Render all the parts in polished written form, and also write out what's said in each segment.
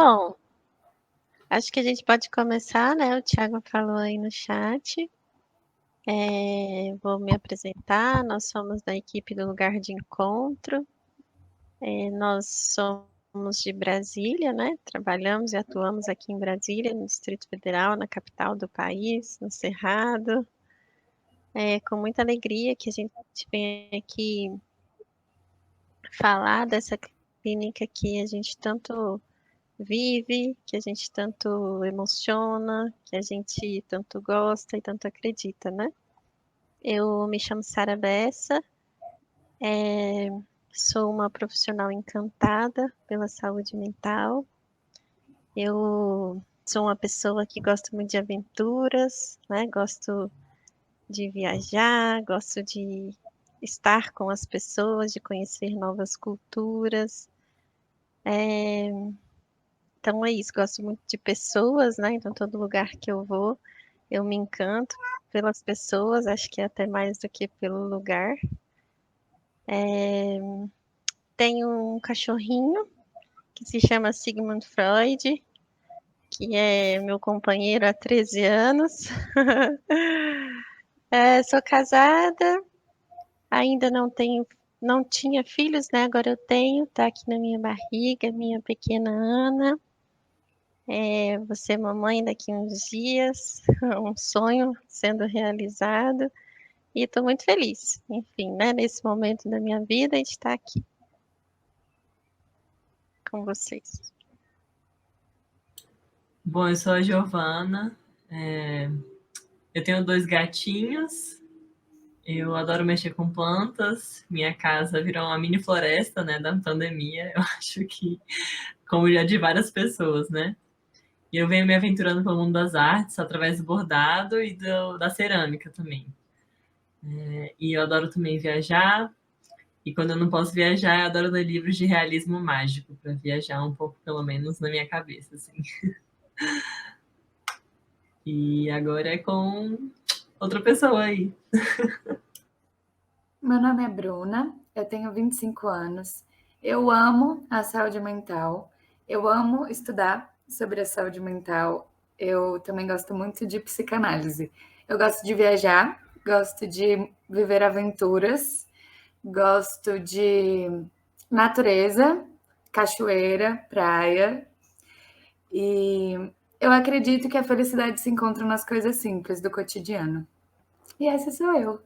Bom, acho que a gente pode começar, né? O Thiago falou aí no chat. Vou me apresentar. Nós somos da equipe do Lugar de Encontro. Nós somos de Brasília, né? Trabalhamos e atuamos aqui em Brasília, no Distrito Federal, na capital do país, no Cerrado. É com muita alegria que a gente vem aqui falar dessa clínica que a gente tanto vive, que a gente tanto emociona, que a gente tanto gosta e tanto acredita, né? Eu me chamo Sara Bessa, sou uma profissional encantada pela saúde mental. Eu sou uma pessoa que gosta muito de aventuras, né? Gosto de viajar, gosto de estar com as pessoas, de conhecer novas culturas. Então é isso, gosto muito de pessoas, né? Então todo lugar que eu vou, eu me encanto pelas pessoas, acho que até mais do que pelo lugar. Tenho um cachorrinho que se chama Sigmund Freud, que é meu companheiro há 13 anos. Sou casada, ainda não tinha filhos, né? Agora eu tenho, tá aqui na minha barriga, minha pequena Ana. Vou ser mamãe daqui a uns dias, um sonho sendo realizado. E estou muito feliz, enfim, né? Nesse momento da minha vida, a gente está aqui com vocês. Bom, eu sou a Giovana, eu tenho 2 gatinhos, eu adoro mexer com plantas, minha casa virou uma mini floresta, né, da pandemia, eu acho que, como já de várias pessoas, né? E eu venho me aventurando pelo mundo das artes através do bordado e da cerâmica também. E eu adoro também viajar, e quando eu não posso viajar, eu adoro ler livros de realismo mágico, para viajar um pouco, pelo menos, na minha cabeça, assim. E agora é com outra pessoa aí. Meu nome é Bruna, eu tenho 25 anos. Eu amo a saúde mental, eu amo estudar sobre a saúde mental. Eu também gosto muito de psicanálise. Eu gosto de viajar, gosto de viver aventuras, gosto de natureza, cachoeira, praia. E eu acredito que a felicidade se encontra nas coisas simples do cotidiano. E essa sou eu.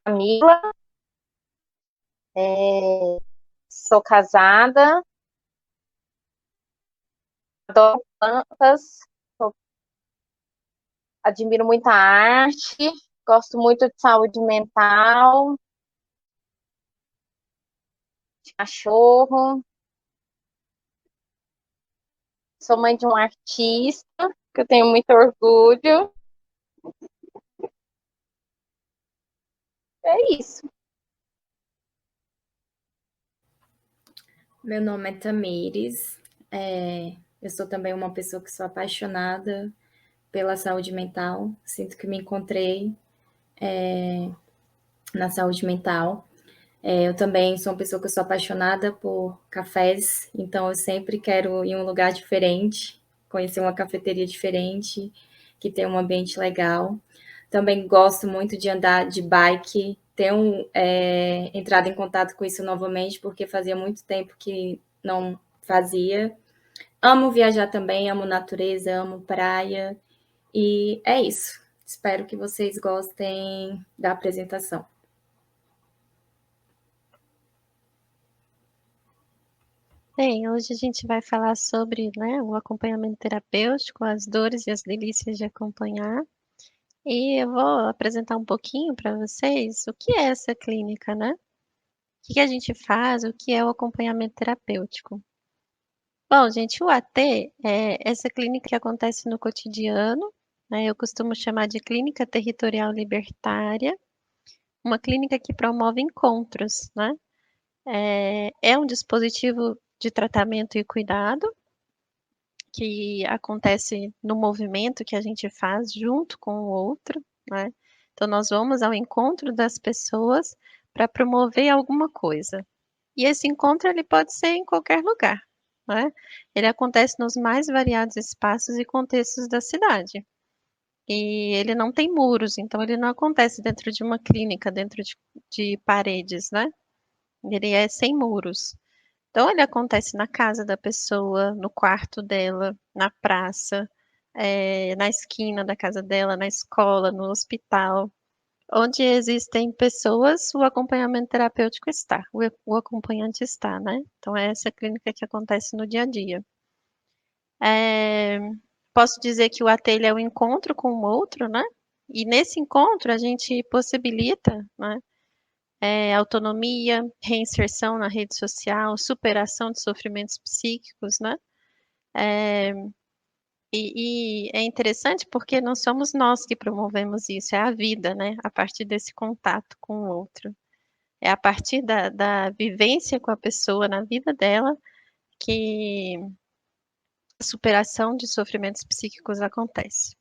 Camila, sou casada, adoro plantas, admiro muita arte, gosto muito de saúde mental, de cachorro, sou mãe de um artista, que eu tenho muito orgulho. É isso. Meu nome é Tamires, eu sou também uma pessoa que sou apaixonada pela saúde mental, sinto que me encontrei na saúde mental. Eu também sou uma pessoa que sou apaixonada por cafés, então eu sempre quero ir em um lugar diferente, conhecer uma cafeteria diferente, que tem um ambiente legal. Também gosto muito de andar de bike, tenho entrado em contato com isso novamente, porque fazia muito tempo que não fazia. Amo viajar também, amo natureza, amo praia, e é isso. Espero que vocês gostem da apresentação. Bem, hoje a gente vai falar sobre, né, o acompanhamento terapêutico, as dores e as delícias de acompanhar. E eu vou apresentar um pouquinho para vocês o que é essa clínica, né? que a gente faz? O que é o acompanhamento terapêutico? Bom, gente, o AT é essa clínica que acontece no cotidiano, né? Eu costumo chamar de clínica territorial libertária, uma clínica que promove encontros, né? É um dispositivo de tratamento e cuidado que acontece no movimento que a gente faz junto com o outro, né? Então, nós vamos ao encontro das pessoas para promover alguma coisa. E esse encontro ele pode ser em qualquer lugar, né? Ele acontece nos mais variados espaços e contextos da cidade. E ele não tem muros, então ele não acontece dentro de uma clínica, dentro de paredes, né? Ele é sem muros. Então, ele acontece na casa da pessoa, no quarto dela, na praça, na esquina da casa dela, na escola, no hospital. Onde existem pessoas, o acompanhamento terapêutico está, o acompanhante está, né? Então, é essa clínica que acontece no dia a dia. Posso dizer que o AT é o encontro com o outro, né? E nesse encontro a gente possibilita, né? Autonomia, reinserção na rede social, superação de sofrimentos psíquicos, né? E é interessante porque não somos nós que promovemos isso, é a vida, né? A partir desse contato com o outro. É a partir da vivência com a pessoa na vida dela que a superação de sofrimentos psíquicos acontece.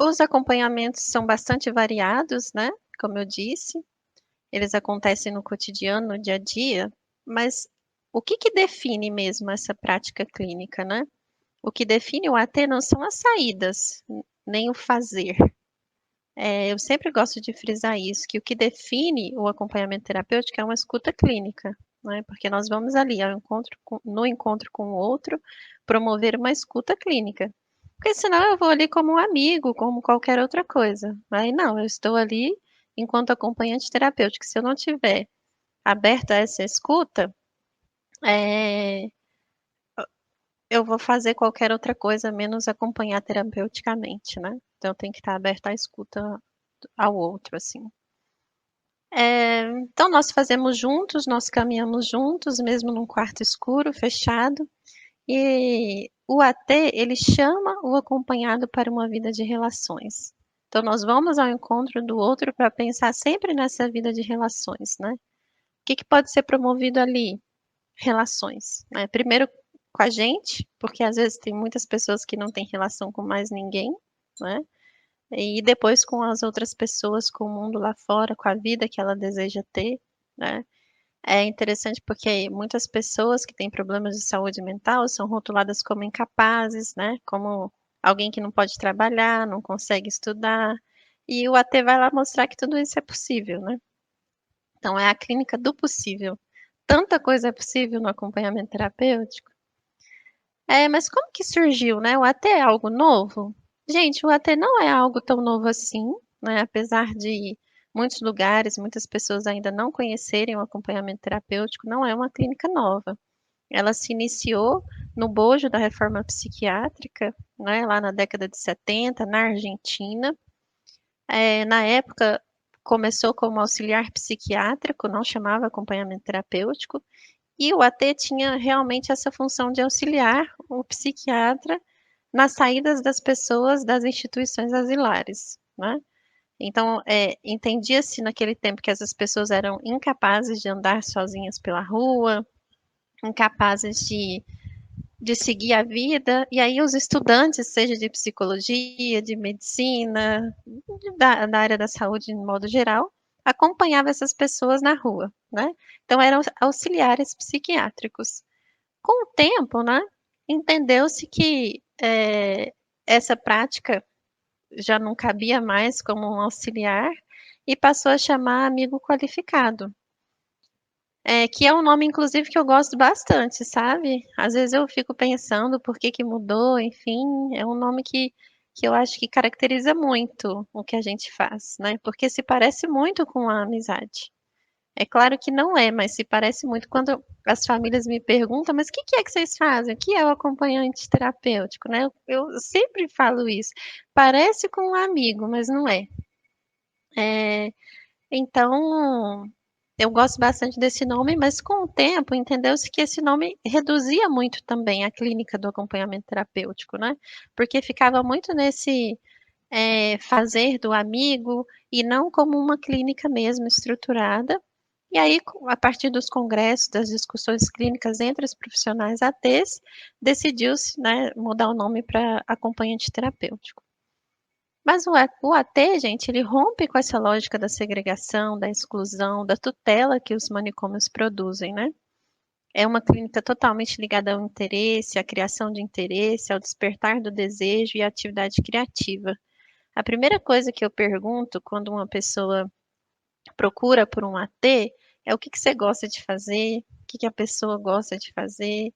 Os acompanhamentos são bastante variados, né? Como eu disse, eles acontecem no cotidiano, no dia a dia, mas o que define mesmo essa prática clínica, né? O que define o AT não são as saídas, nem o fazer. Eu sempre gosto de frisar isso, que o que define o acompanhamento terapêutico é uma escuta clínica, né? Porque nós vamos ali no encontro com o outro, promover uma escuta clínica. Porque senão eu vou ali como um amigo, como qualquer outra coisa. Aí não, eu estou ali enquanto acompanhante terapêutico. Se eu não tiver aberta a essa escuta, eu vou fazer qualquer outra coisa menos acompanhar terapeuticamente, né? Então tem que estar aberta à escuta ao outro, assim. Então nós fazemos juntos, nós caminhamos juntos, mesmo num quarto escuro, fechado. E o AT, ele chama o acompanhado para uma vida de relações. Então nós vamos ao encontro do outro para pensar sempre nessa vida de relações, né? O que pode ser promovido ali? Relações, né? Primeiro com a gente, porque às vezes tem muitas pessoas que não têm relação com mais ninguém, né? E depois com as outras pessoas, com o mundo lá fora, com a vida que ela deseja ter, né? É interessante porque muitas pessoas que têm problemas de saúde mental são rotuladas como incapazes, né? Como alguém que não pode trabalhar, não consegue estudar. E o AT vai lá mostrar que tudo isso é possível, né? Então, é a clínica do possível. Tanta coisa é possível no acompanhamento terapêutico. Mas como que surgiu, né? O AT é algo novo? Gente, o AT não é algo tão novo assim, né? Apesar de muitos lugares, muitas pessoas ainda não conhecerem o acompanhamento terapêutico, não é uma clínica nova. Ela se iniciou no bojo da reforma psiquiátrica, né? Lá na década de 70, na Argentina. Na época, começou como auxiliar psiquiátrico, não chamava acompanhamento terapêutico, e o AT tinha realmente essa função de auxiliar o psiquiatra nas saídas das pessoas das instituições asilares, né? Então, entendia-se naquele tempo que essas pessoas eram incapazes de andar sozinhas pela rua, incapazes de seguir a vida, e aí os estudantes, seja de psicologia, de medicina, da área da saúde de modo geral, acompanhavam essas pessoas na rua, né? Então eram auxiliares psiquiátricos. Com o tempo, né, entendeu-se que essa prática já não cabia mais como um auxiliar e passou a chamar amigo qualificado. Que é um nome, inclusive, que eu gosto bastante, sabe? Às vezes eu fico pensando por que mudou, enfim, é um nome que eu acho que caracteriza muito o que a gente faz, né? Porque se parece muito com a amizade. É claro que não é, mas se parece muito quando as famílias me perguntam, mas o que é que vocês fazem? O que é o acompanhante terapêutico, né? Eu sempre falo isso. Parece com um amigo, mas não é. Então, eu gosto bastante desse nome, mas com o tempo entendeu-se que esse nome reduzia muito também a clínica do acompanhamento terapêutico, né? Porque ficava muito nesse fazer do amigo e não como uma clínica mesmo estruturada. E aí, a partir dos congressos, das discussões clínicas entre os profissionais ATs, decidiu-se, né, mudar o nome para acompanhante terapêutico. Mas o AT, gente, ele rompe com essa lógica da segregação, da exclusão, da tutela que os manicômios produzem, né? É uma clínica totalmente ligada ao interesse, à criação de interesse, ao despertar do desejo e à atividade criativa. A primeira coisa que eu pergunto quando uma pessoa procura por um AT é o que você gosta de fazer, o que a pessoa gosta de fazer.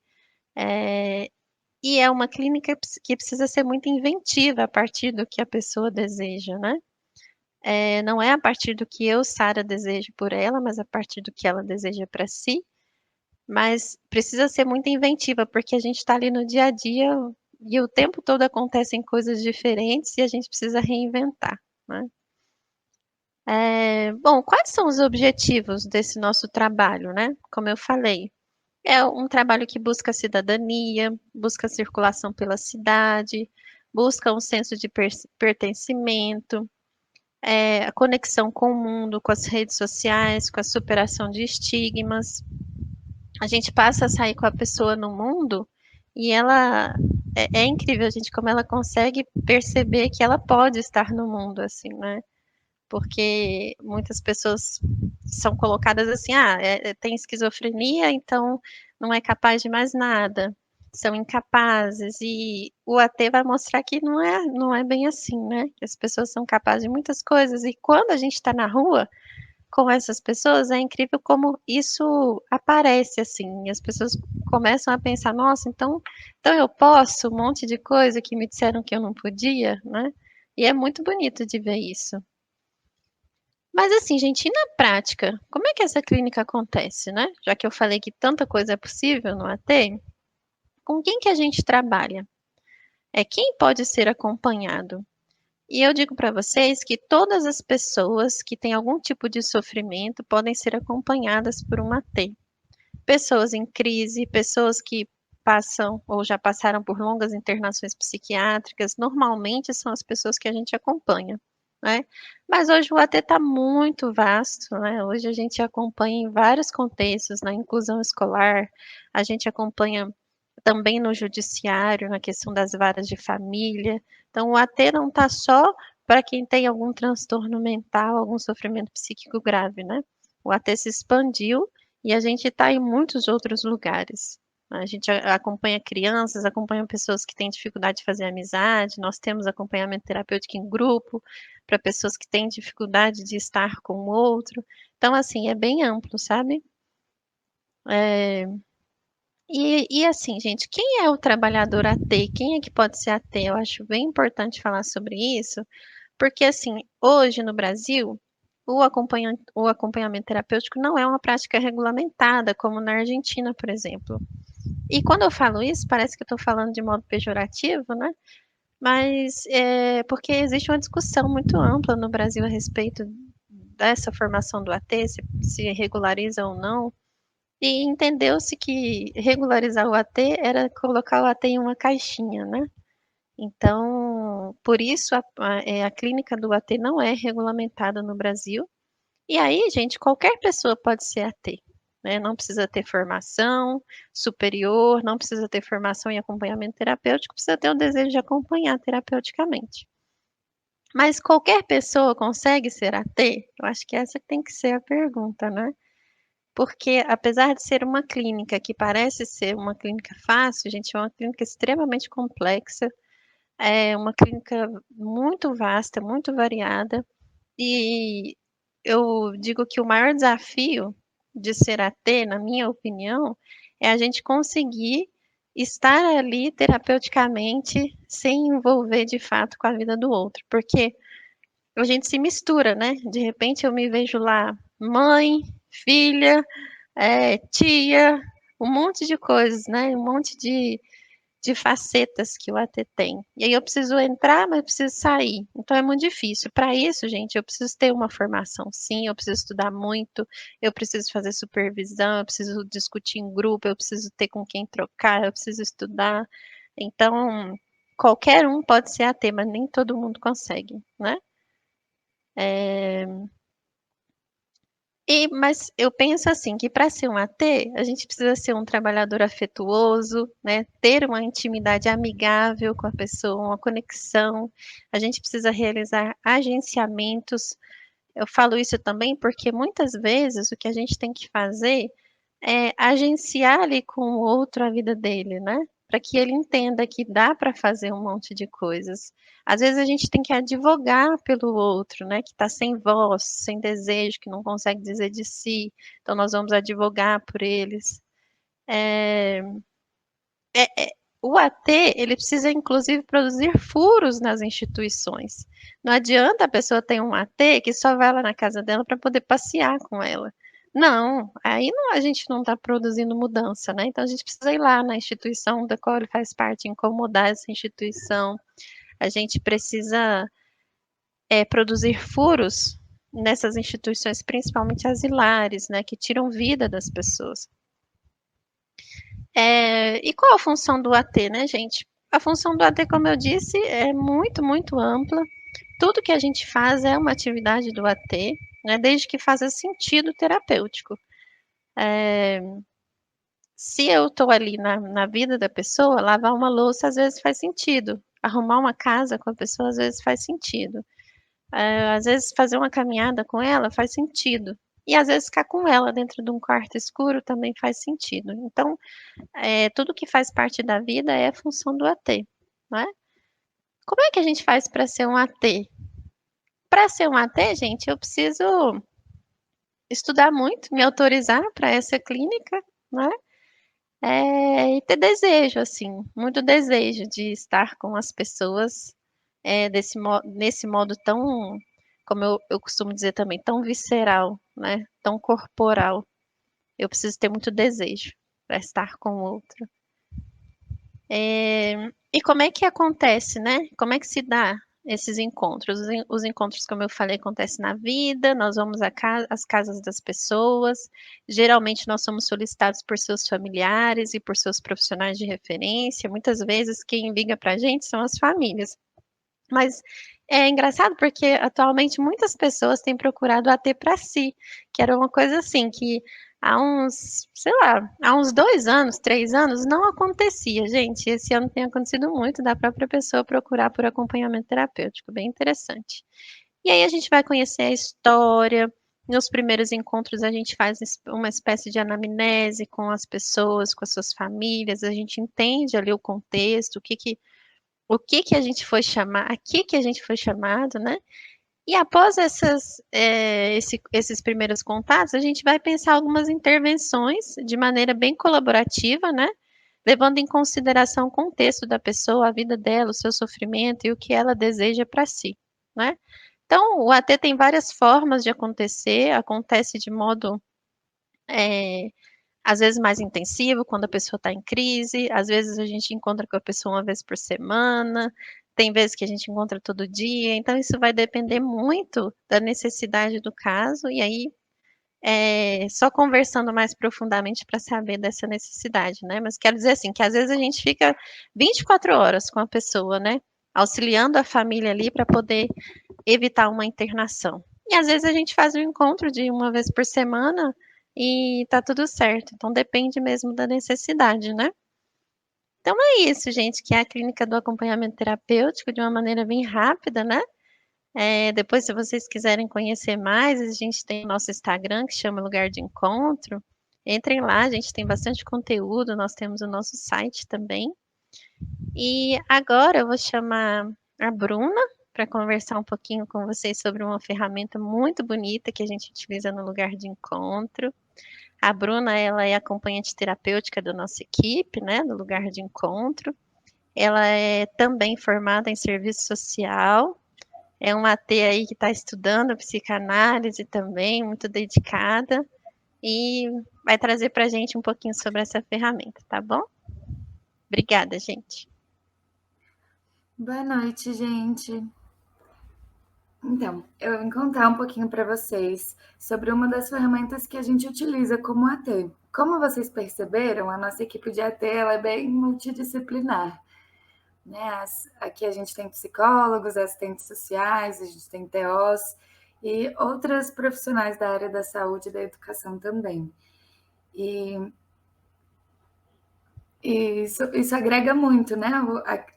E é uma clínica que precisa ser muito inventiva a partir do que a pessoa deseja, né? Não é a partir do que eu, Sara, desejo por ela, mas a partir do que ela deseja para si. Mas precisa ser muito inventiva, porque a gente está ali no dia a dia e o tempo todo acontecem coisas diferentes e a gente precisa reinventar, né? Bom, quais são os objetivos desse nosso trabalho, né? Como eu falei, é um trabalho que busca cidadania, busca circulação pela cidade, busca um senso de pertencimento, a conexão com o mundo, com as redes sociais, com a superação de estigmas. A gente passa a sair com a pessoa no mundo e ela é incrível, gente, como ela consegue perceber que ela pode estar no mundo, assim, né? Porque muitas pessoas são colocadas assim, tem esquizofrenia, então não é capaz de mais nada, são incapazes, e o AT vai mostrar que não é bem assim, né? Que as pessoas são capazes de muitas coisas, e quando a gente está na rua com essas pessoas, é incrível como isso aparece, assim, e as pessoas começam a pensar, nossa, então eu posso um monte de coisa que me disseram que eu não podia, né? E é muito bonito de ver isso. Mas assim, gente, e na prática, como é que essa clínica acontece, né? Já que eu falei que tanta coisa é possível no AT, com quem que a gente trabalha? Quem pode ser acompanhado? E eu digo para vocês que todas as pessoas que têm algum tipo de sofrimento podem ser acompanhadas por um AT. Pessoas em crise, pessoas que passam ou já passaram por longas internações psiquiátricas, normalmente são as pessoas que a gente acompanha, né? Mas hoje o AT está muito vasto, né? Hoje a gente acompanha em vários contextos, na inclusão escolar, a gente acompanha também no judiciário, na questão das varas de família. Então, o AT não está só para quem tem algum transtorno mental, algum sofrimento psíquico grave, né? O AT se expandiu e a gente está em muitos outros lugares. A gente acompanha crianças, acompanha pessoas que têm dificuldade de fazer amizade, nós temos acompanhamento terapêutico em grupo, para pessoas que têm dificuldade de estar com o outro. Então, assim, é bem amplo, sabe? E assim, gente, quem é o trabalhador AT? Quem é que pode ser AT? Eu acho bem importante falar sobre isso, porque assim, hoje no Brasil, o acompanhamento terapêutico não é uma prática regulamentada, como na Argentina, por exemplo. E quando eu falo isso, parece que eu estou falando de modo pejorativo, né? Mas é porque existe uma discussão muito ampla no Brasil a respeito dessa formação do AT, se regulariza ou não. E entendeu-se que regularizar o AT era colocar o AT em uma caixinha, né? Então, por isso a clínica do AT não é regulamentada no Brasil. E aí, gente, qualquer pessoa pode ser AT, né? Não precisa ter formação superior, não precisa ter formação em acompanhamento terapêutico, precisa ter o desejo de acompanhar terapeuticamente. Mas qualquer pessoa consegue ser AT? Eu acho que essa tem que ser a pergunta, né? Porque apesar de ser uma clínica que parece ser uma clínica fácil, gente, é uma clínica extremamente complexa, é uma clínica muito vasta, muito variada, e eu digo que o maior desafio de ser AT, na minha opinião, é a gente conseguir estar ali terapeuticamente sem envolver de fato com a vida do outro, porque a gente se mistura, né? De repente eu me vejo lá, mãe, filha, tia, um monte de coisas, né? Um monte de de facetas que o AT tem. E aí eu preciso entrar, mas eu preciso sair. Então é muito difícil. Para isso, gente, eu preciso ter uma formação, sim, eu preciso estudar muito, eu preciso fazer supervisão, eu preciso discutir em grupo, eu preciso ter com quem trocar, eu preciso estudar. Então, qualquer um pode ser AT, mas nem todo mundo consegue, né? Mas eu penso assim, que para ser um AT, a gente precisa ser um trabalhador afetuoso, né? Ter uma intimidade amigável com a pessoa, uma conexão. A gente precisa realizar agenciamentos. Eu falo isso também porque muitas vezes o que a gente tem que fazer é agenciar ali com o outro a vida dele, né? Para que ele entenda que dá para fazer um monte de coisas. Às vezes a gente tem que advogar pelo outro, né? Que está sem voz, sem desejo, que não consegue dizer de si. Então nós vamos advogar por eles. O AT, ele precisa inclusive produzir furos nas instituições. Não adianta a pessoa ter um AT que só vai lá na casa dela para poder passear com ela. Não, aí não, a gente não está produzindo mudança, né? Então a gente precisa ir lá na instituição da qual ele faz parte, incomodar essa instituição. A gente precisa produzir furos nessas instituições, principalmente asilares, né? Que tiram vida das pessoas. E qual a função do AT, né, gente? A função do AT, como eu disse, é muito, muito ampla. Tudo que a gente faz é uma atividade do AT, né, desde que faça sentido terapêutico. Se eu estou ali na vida da pessoa, lavar uma louça às vezes faz sentido. Arrumar uma casa com a pessoa às vezes faz sentido. Às vezes fazer uma caminhada com ela faz sentido. E às vezes ficar com ela dentro de um quarto escuro também faz sentido. Então, tudo que faz parte da vida é a função do AT, não é? Como é que a gente faz para ser um AT? Para ser um AT, gente, eu preciso estudar muito, me autorizar para essa clínica, né? E ter desejo, assim, muito desejo de estar com as pessoas nesse modo tão, como eu costumo dizer também, tão visceral, né? Tão corporal. Eu preciso ter muito desejo para estar com o outro. E como é que acontece, né? Como é que se dá esses encontros? Os encontros, como eu falei, acontecem na vida, nós vamos às casas das pessoas, geralmente nós somos solicitados por seus familiares e por seus profissionais de referência, muitas vezes quem liga para a gente são as famílias. Mas é engraçado porque atualmente muitas pessoas têm procurado AT para si, que era uma coisa assim que há uns, sei lá, há uns 2 anos, 3 anos, não acontecia, gente. Esse ano tem acontecido muito da própria pessoa procurar por acompanhamento terapêutico, bem interessante. E aí a gente vai conhecer a história. Nos primeiros encontros a gente faz uma espécie de anamnese com as pessoas, com as suas famílias, a gente entende ali o contexto, o que a gente foi chamar, aqui que a gente foi chamado, né? E após esses primeiros contatos, a gente vai pensar algumas intervenções de maneira bem colaborativa, né? Levando em consideração o contexto da pessoa, a vida dela, o seu sofrimento e o que ela deseja para si, né? Então, o AT tem várias formas de acontecer, acontece de modo às vezes mais intensivo, quando a pessoa está em crise, às vezes a gente encontra com a pessoa uma vez por semana, tem vezes que a gente encontra todo dia, então isso vai depender muito da necessidade do caso, e aí só conversando mais profundamente para saber dessa necessidade, né? Mas quero dizer assim, que às vezes a gente fica 24 horas com a pessoa, né? Auxiliando a família ali para poder evitar uma internação. E às vezes a gente faz um encontro de uma vez por semana e tá tudo certo. Então depende mesmo da necessidade, né? Então é isso, gente, que é a clínica do acompanhamento terapêutico de uma maneira bem rápida, né? Depois, se vocês quiserem conhecer mais, a gente tem o nosso Instagram, que chama Lugar de Encontro. Entrem lá, a gente tem bastante conteúdo, nós temos o nosso site também. E agora eu vou chamar a Bruna para conversar um pouquinho com vocês sobre uma ferramenta muito bonita que a gente utiliza no Lugar de Encontro. A Bruna, ela é acompanhante terapêutica da nossa equipe, né, do Lugar de Encontro. Ela é também formada em serviço social, é uma AT aí que está estudando psicanálise também, muito dedicada, e vai trazer para a gente um pouquinho sobre essa ferramenta, tá bom? Obrigada, gente. Boa noite, gente. Então, eu vim contar um pouquinho para vocês sobre uma das ferramentas que a gente utiliza como AT. Como vocês perceberam, a nossa equipe de AT ela é bem multidisciplinar. Né? Aqui a gente tem psicólogos, assistentes sociais, a gente tem TOs e outras profissionais da área da saúde e da educação também. E isso agrega muito, né,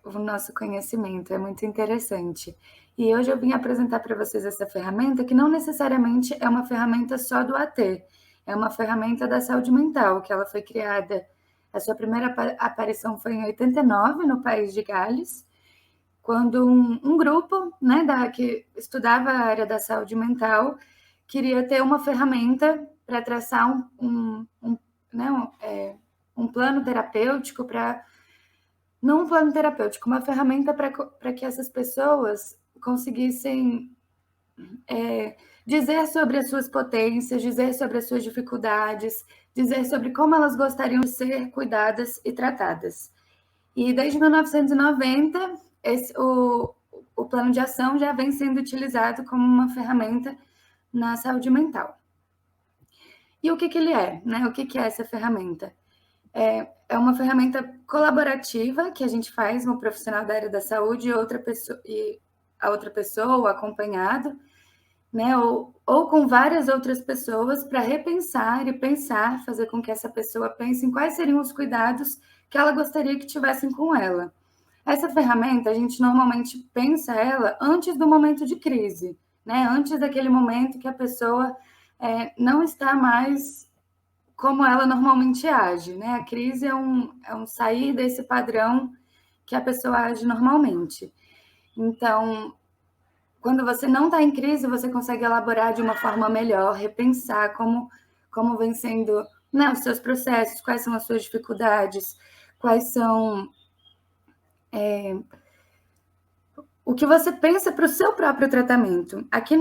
o nosso conhecimento, é muito interessante. E hoje eu vim apresentar para vocês essa ferramenta, que não necessariamente é uma ferramenta só do AT, é uma ferramenta da saúde mental, que ela foi criada, a sua primeira aparição foi em 89, no país de Gales, quando um grupo, né, que estudava a área da saúde mental, queria ter uma ferramenta para traçar um plano terapêutico não um plano terapêutico, uma ferramenta para que essas pessoas conseguissem dizer sobre as suas potências, dizer sobre as suas dificuldades, dizer sobre como elas gostariam de ser cuidadas e tratadas. E desde 1990, o plano de ação já vem sendo utilizado como uma ferramenta na saúde mental. E o que ele é, né? O que é essa ferramenta? É uma ferramenta colaborativa que a gente faz, um profissional da área da saúde e a outra pessoa, acompanhado, né? Ou com várias outras pessoas para repensar e pensar, fazer com que essa pessoa pense em quais seriam os cuidados que ela gostaria que tivessem com ela. Essa ferramenta, a gente normalmente pensa ela antes do momento de crise, né? Antes daquele momento que a pessoa não está mais como ela normalmente age, né? A crise é um sair desse padrão que a pessoa age normalmente. Então, quando você não está em crise, você consegue elaborar de uma forma melhor, repensar como vem sendo, né, os seus processos, quais são as suas dificuldades, quais são o que você pensa para o seu próprio tratamento. Aqui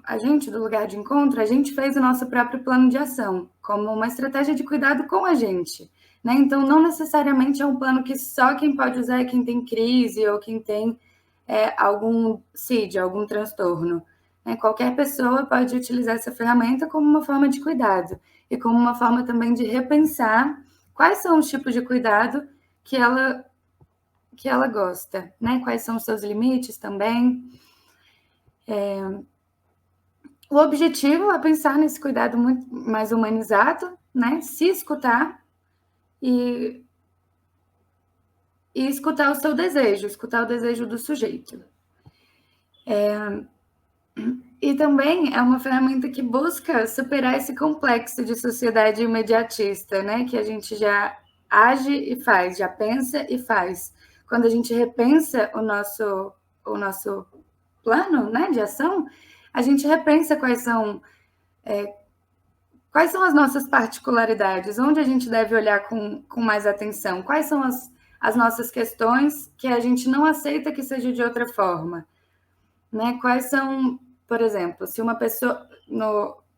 a gente, do Lugar de Encontro, a gente fez o nosso próprio plano de ação, como uma estratégia de cuidado com a gente. Né? Então, não necessariamente é um plano que só quem pode usar é quem tem crise ou quem tem algum CID, algum transtorno. Né? Qualquer pessoa pode utilizar essa ferramenta como uma forma de cuidado e como uma forma também de repensar quais são os tipos de cuidado que ela gosta, né? Quais são os seus limites também. O objetivo é pensar nesse cuidado muito mais humanizado, né? Se escutar e escutar o seu desejo, escutar o desejo do sujeito. E também é uma ferramenta que busca superar esse complexo de sociedade imediatista, né? Que a gente já age e faz, já pensa e faz. Quando a gente repensa o nosso plano, né, de ação, a gente repensa quais são as nossas particularidades, onde a gente deve olhar com mais atenção, quais são as nossas questões que a gente não aceita que seja de outra forma. Né? Quais são, por exemplo, se uma pessoa...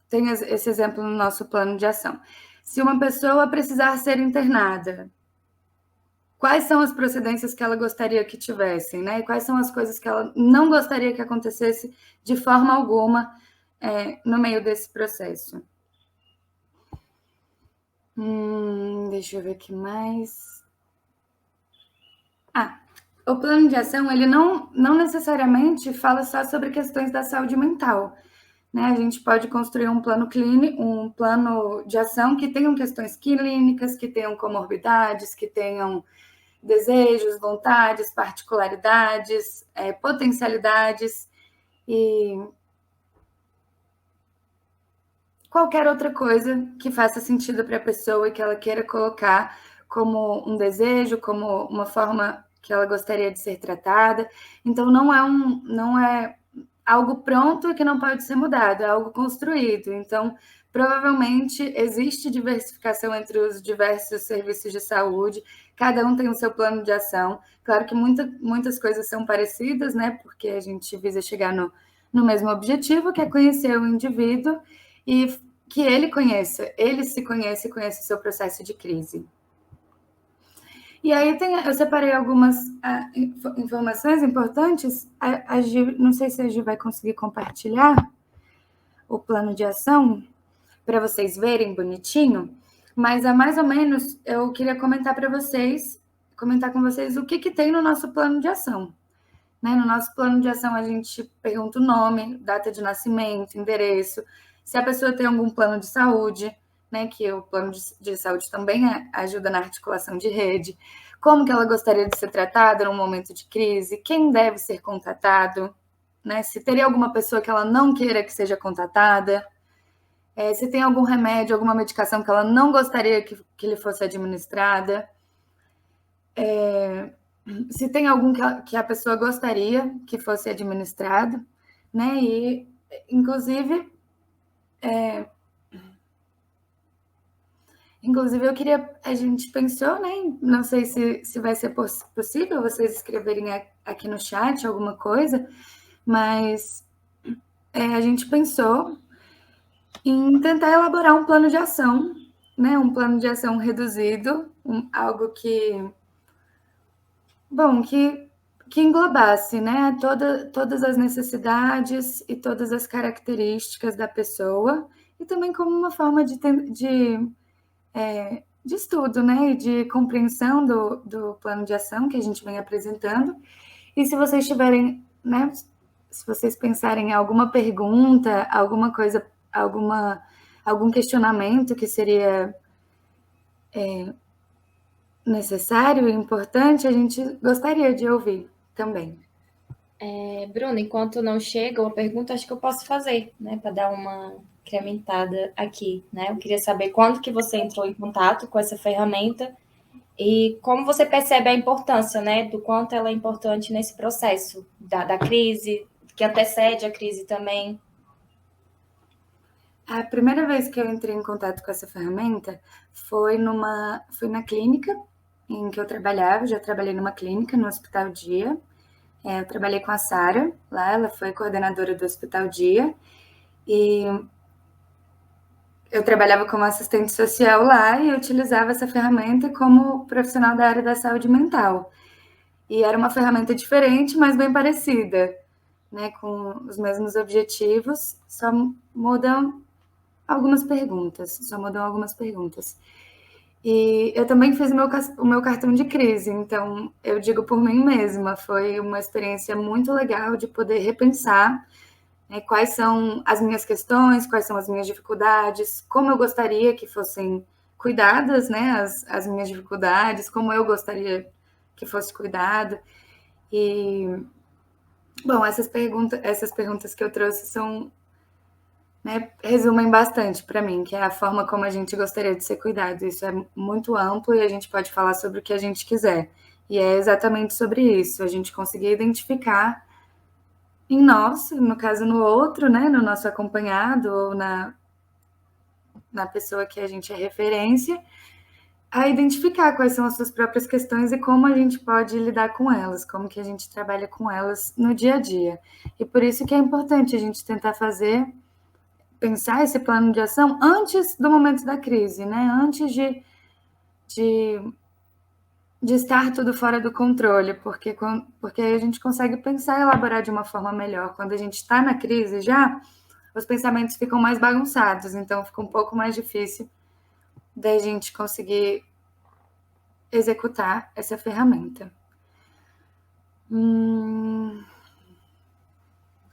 Tem esse exemplo no nosso plano de ação. Se uma pessoa precisar ser internada, quais são as procedências que ela gostaria que tivessem, né? E quais são as coisas que ela não gostaria que acontecesse de forma alguma no meio desse processo. Deixa eu ver aqui mais. O plano de ação, ele não necessariamente fala só sobre questões da saúde mental. Né? A gente pode construir um plano clínico, um plano de ação que tenham questões clínicas, que tenham comorbidades, que tenham desejos, vontades, particularidades, potencialidades e qualquer outra coisa que faça sentido para a pessoa e que ela queira colocar como um desejo, como uma forma que ela gostaria de ser tratada. Então, não é algo pronto e que não pode ser mudado, é algo construído. Então, provavelmente, existe diversificação entre os diversos serviços de saúde, cada um tem o seu plano de ação. Claro que muitas coisas são parecidas, né? Porque a gente visa chegar no mesmo objetivo, que é conhecer o indivíduo e que ele se conhece e conhece o seu processo de crise. E aí eu separei algumas informações importantes. A Gi, não sei se a Gi vai conseguir compartilhar o plano de ação para vocês verem bonitinho, mas mais ou menos eu queria comentar com vocês o que tem no nosso plano de ação. Né? No nosso plano de ação, a gente pergunta o nome, data de nascimento, endereço, se a pessoa tem algum plano de saúde, né? Que o plano de saúde também ajuda na articulação de rede, como que ela gostaria de ser tratada num momento de crise, quem deve ser contatado, né? Se teria alguma pessoa que ela não queira que seja contatada, se tem algum remédio, alguma medicação que ela não gostaria que lhe fosse administrada, se tem algum que a pessoa gostaria que fosse administrado, né? E, inclusive, a gente pensou, né? Não sei se vai ser possível vocês escreverem aqui no chat alguma coisa, mas a gente pensou em tentar elaborar um plano de ação, né? Um plano de ação reduzido, algo que englobasse, né, todas as necessidades e todas as características da pessoa, e também como uma forma de estudo, né, e de compreensão do plano de ação que a gente vem apresentando. E se vocês tiverem, né, se vocês pensarem em alguma pergunta, alguma coisa, algum questionamento que seria necessário e importante, a gente gostaria de ouvir também. Bruna, enquanto não chega uma pergunta, acho que eu posso fazer, né, para dar uma incrementada aqui, né? Eu queria saber quando que você entrou em contato com essa ferramenta e como você percebe a importância, né, do quanto ela é importante nesse processo da crise, que antecede a crise também. A primeira vez que eu entrei em contato com essa ferramenta foi na clínica em que eu trabalhava. Já trabalhei numa clínica, no Hospital Dia. Eu trabalhei com a Sara lá, ela foi coordenadora do Hospital Dia. E eu trabalhava como assistente social lá e utilizava essa ferramenta como profissional da área da saúde mental. E era uma ferramenta diferente, mas bem parecida, né, com os mesmos objetivos, só mudam algumas perguntas. E eu também fiz o meu cartão de crise, então eu digo por mim mesma, foi uma experiência muito legal de poder repensar, né, quais são as minhas questões, quais são as minhas dificuldades, como eu gostaria que fossem cuidadas, né, as minhas dificuldades, como eu gostaria que fosse cuidado. E, bom, essas perguntas que eu trouxe são, né, resumem bastante para mim, que é a forma como a gente gostaria de ser cuidado. Isso é muito amplo e a gente pode falar sobre o que a gente quiser. E é exatamente sobre isso, a gente conseguir identificar em nós, no caso no outro, né, no nosso acompanhado ou na pessoa que a gente é referência, a identificar quais são as suas próprias questões e como a gente pode lidar com elas, como que a gente trabalha com elas no dia a dia. E por isso que é importante a gente tentar pensar esse plano de ação antes do momento da crise, né? Antes de estar tudo fora do controle, porque aí a gente consegue pensar e elaborar de uma forma melhor. Quando a gente está na crise já, os pensamentos ficam mais bagunçados, então fica um pouco mais difícil da gente conseguir executar essa ferramenta.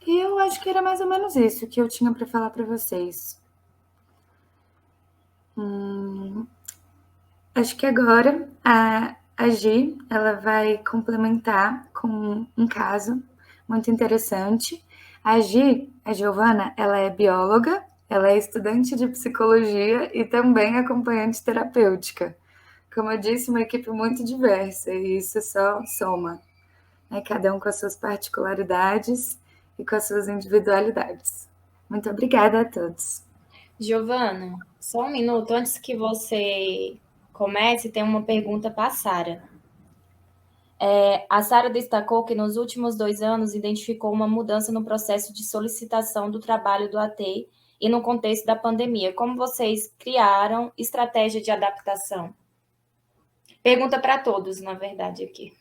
E eu acho que era mais ou menos isso que eu tinha para falar para vocês. Acho que agora a Gi, ela vai complementar com um caso muito interessante. A Giovana, ela é bióloga, ela é estudante de psicologia e também acompanhante terapêutica. Como eu disse, uma equipe muito diversa, e isso só soma, né? Cada um com as suas particularidades e com as suas individualidades. Muito obrigada a todos. Giovana, só um minuto antes que você comece, tem uma pergunta para a Sara. A Sara destacou que nos últimos 2 anos identificou uma mudança no processo de solicitação do trabalho do AT e no contexto da pandemia. Como vocês criaram estratégia de adaptação? Pergunta para todos, na verdade, aqui.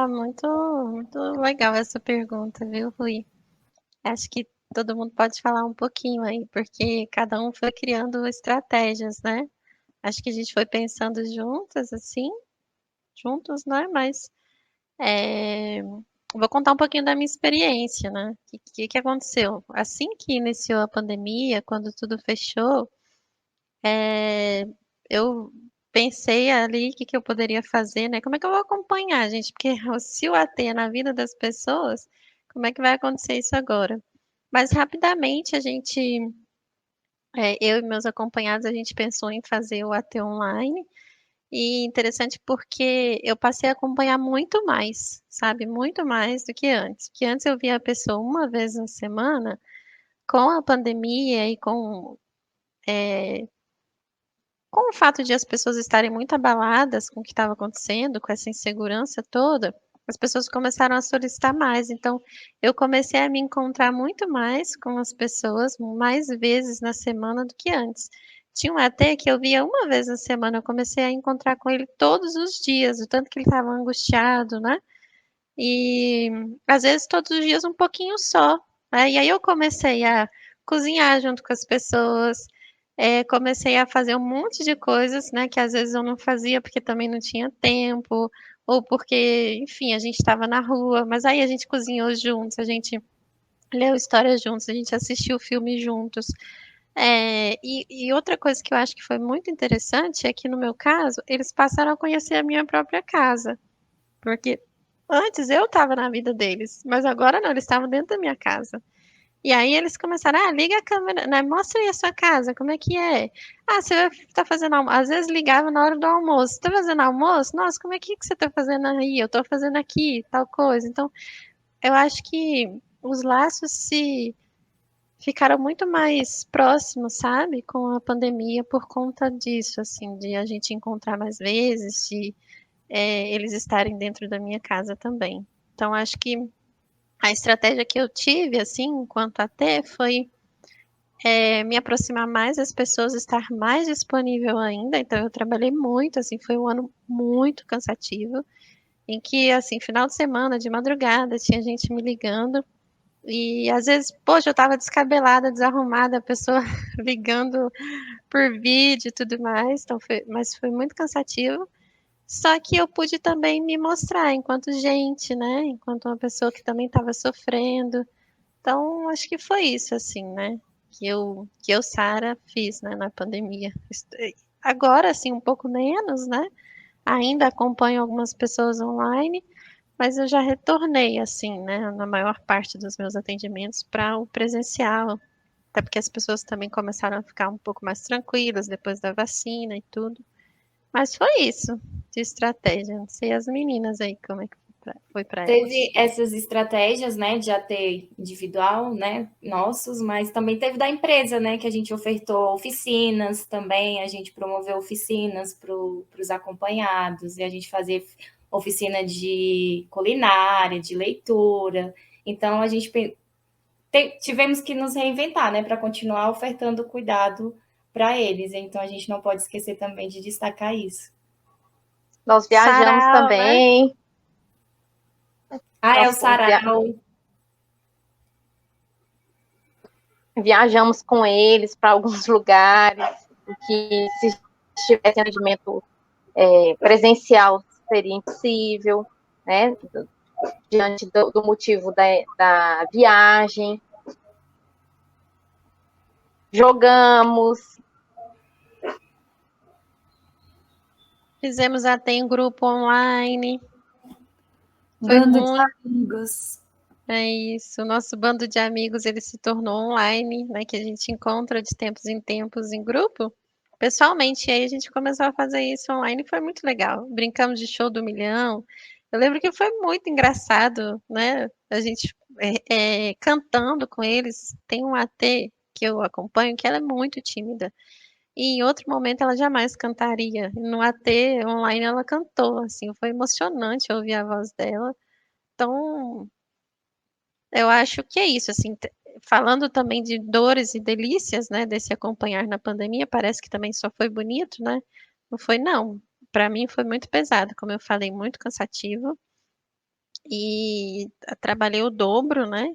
Muito, muito legal essa pergunta, viu, Rui? Acho que todo mundo pode falar um pouquinho aí, porque cada um foi criando estratégias, né? Acho que a gente foi pensando juntas, assim, juntos, né? Mas vou contar um pouquinho da minha experiência, né? O que aconteceu? Assim que iniciou a pandemia, quando tudo fechou, eu pensei ali o que eu poderia fazer, né? Como é que eu vou acompanhar, gente? Porque se o AT é na vida das pessoas, como é que vai acontecer isso agora? Mas rapidamente eu e meus acompanhados, a gente pensou em fazer o AT online. E interessante porque eu passei a acompanhar muito mais, sabe? Muito mais do que antes. Porque antes eu via a pessoa uma vez na semana, com a pandemia e com o fato de as pessoas estarem muito abaladas com o que estava acontecendo, com essa insegurança toda, as pessoas começaram a solicitar mais. Então, eu comecei a me encontrar muito mais com as pessoas, mais vezes na semana do que antes. Tinha um AT que eu via uma vez na semana, eu comecei a encontrar com ele todos os dias, o tanto que ele estava angustiado, né? E às vezes todos os dias um pouquinho só, né? E aí eu comecei a cozinhar junto com as pessoas, comecei a fazer um monte de coisas, né? Que às vezes eu não fazia porque também não tinha tempo, ou porque, enfim, a gente estava na rua, mas aí a gente cozinhou juntos, a gente leu histórias juntos, a gente assistiu filme juntos. E outra coisa que eu acho que foi muito interessante é que, no meu caso, eles passaram a conhecer a minha própria casa. Porque antes eu estava na vida deles, mas agora não, eles estavam dentro da minha casa. E aí eles começaram, liga a câmera, né, mostra aí a sua casa, como é que é? Você vai estar fazendo almoço. Às vezes ligava na hora do almoço. Você tá fazendo almoço? Nossa, como é que você tá fazendo aí? Eu tô fazendo aqui, tal coisa. Então, eu acho que os laços se ficaram muito mais próximos, sabe? Com a pandemia por conta disso, assim, de a gente encontrar mais vezes, de eles estarem dentro da minha casa também. Então, acho que a estratégia que eu tive, assim, enquanto AT, foi me aproximar mais das pessoas, estar mais disponível ainda. Então, eu trabalhei muito, assim, foi um ano muito cansativo, em que, assim, final de semana, de madrugada, tinha gente me ligando. E às vezes, poxa, eu tava descabelada, desarrumada, a pessoa ligando por vídeo e tudo mais. Então mas foi muito cansativo. Só que eu pude também me mostrar enquanto gente, né? Enquanto uma pessoa que também estava sofrendo. Então, acho que foi isso, assim, né? Que eu, Sara, fiz, né, na pandemia. Agora, assim, um pouco menos, né? Ainda acompanho algumas pessoas online, mas eu já retornei, assim, né, na maior parte dos meus atendimentos para o presencial. Até porque as pessoas também começaram a ficar um pouco mais tranquilas depois da vacina e tudo. Mas foi isso de estratégia. Não sei as meninas aí como é que foi para elas. Teve essas estratégias, né, de AT individual, né, nossos, mas também teve da empresa, né, que a gente ofertou oficinas também, a gente promoveu oficinas para os acompanhados, e a gente fazia oficina de culinária, de leitura. Então, a gente tivemos que nos reinventar, né, para continuar ofertando cuidado para eles. Então, a gente não pode esquecer também de destacar isso. Nós viajamos Sarau, né? também. É o sarau. Viajamos com eles para alguns lugares que, se tivesse atendimento presencial, seria impossível, né? Diante do motivo da viagem. Jogamos. Fizemos até em grupo online. Foi Bando de muito. amigos. É isso. O nosso bando de amigos ele se tornou online, né? Que a gente encontra de tempos em tempos em grupo, pessoalmente. E aí a gente começou a fazer isso online e foi muito legal. Brincamos de show do milhão. Eu lembro que foi muito engraçado, né? A gente cantando com eles. Tem um AT que eu acompanho que ela é muito tímida. E em outro momento ela jamais cantaria. No AT online ela cantou, assim, foi emocionante ouvir a voz dela. Então, eu acho que é isso, assim, falando também de dores e delícias, né, desse acompanhar na pandemia, parece que também só foi bonito, né? Não foi, não. Para mim foi muito pesado, como eu falei, muito cansativo. E trabalhei o dobro, né,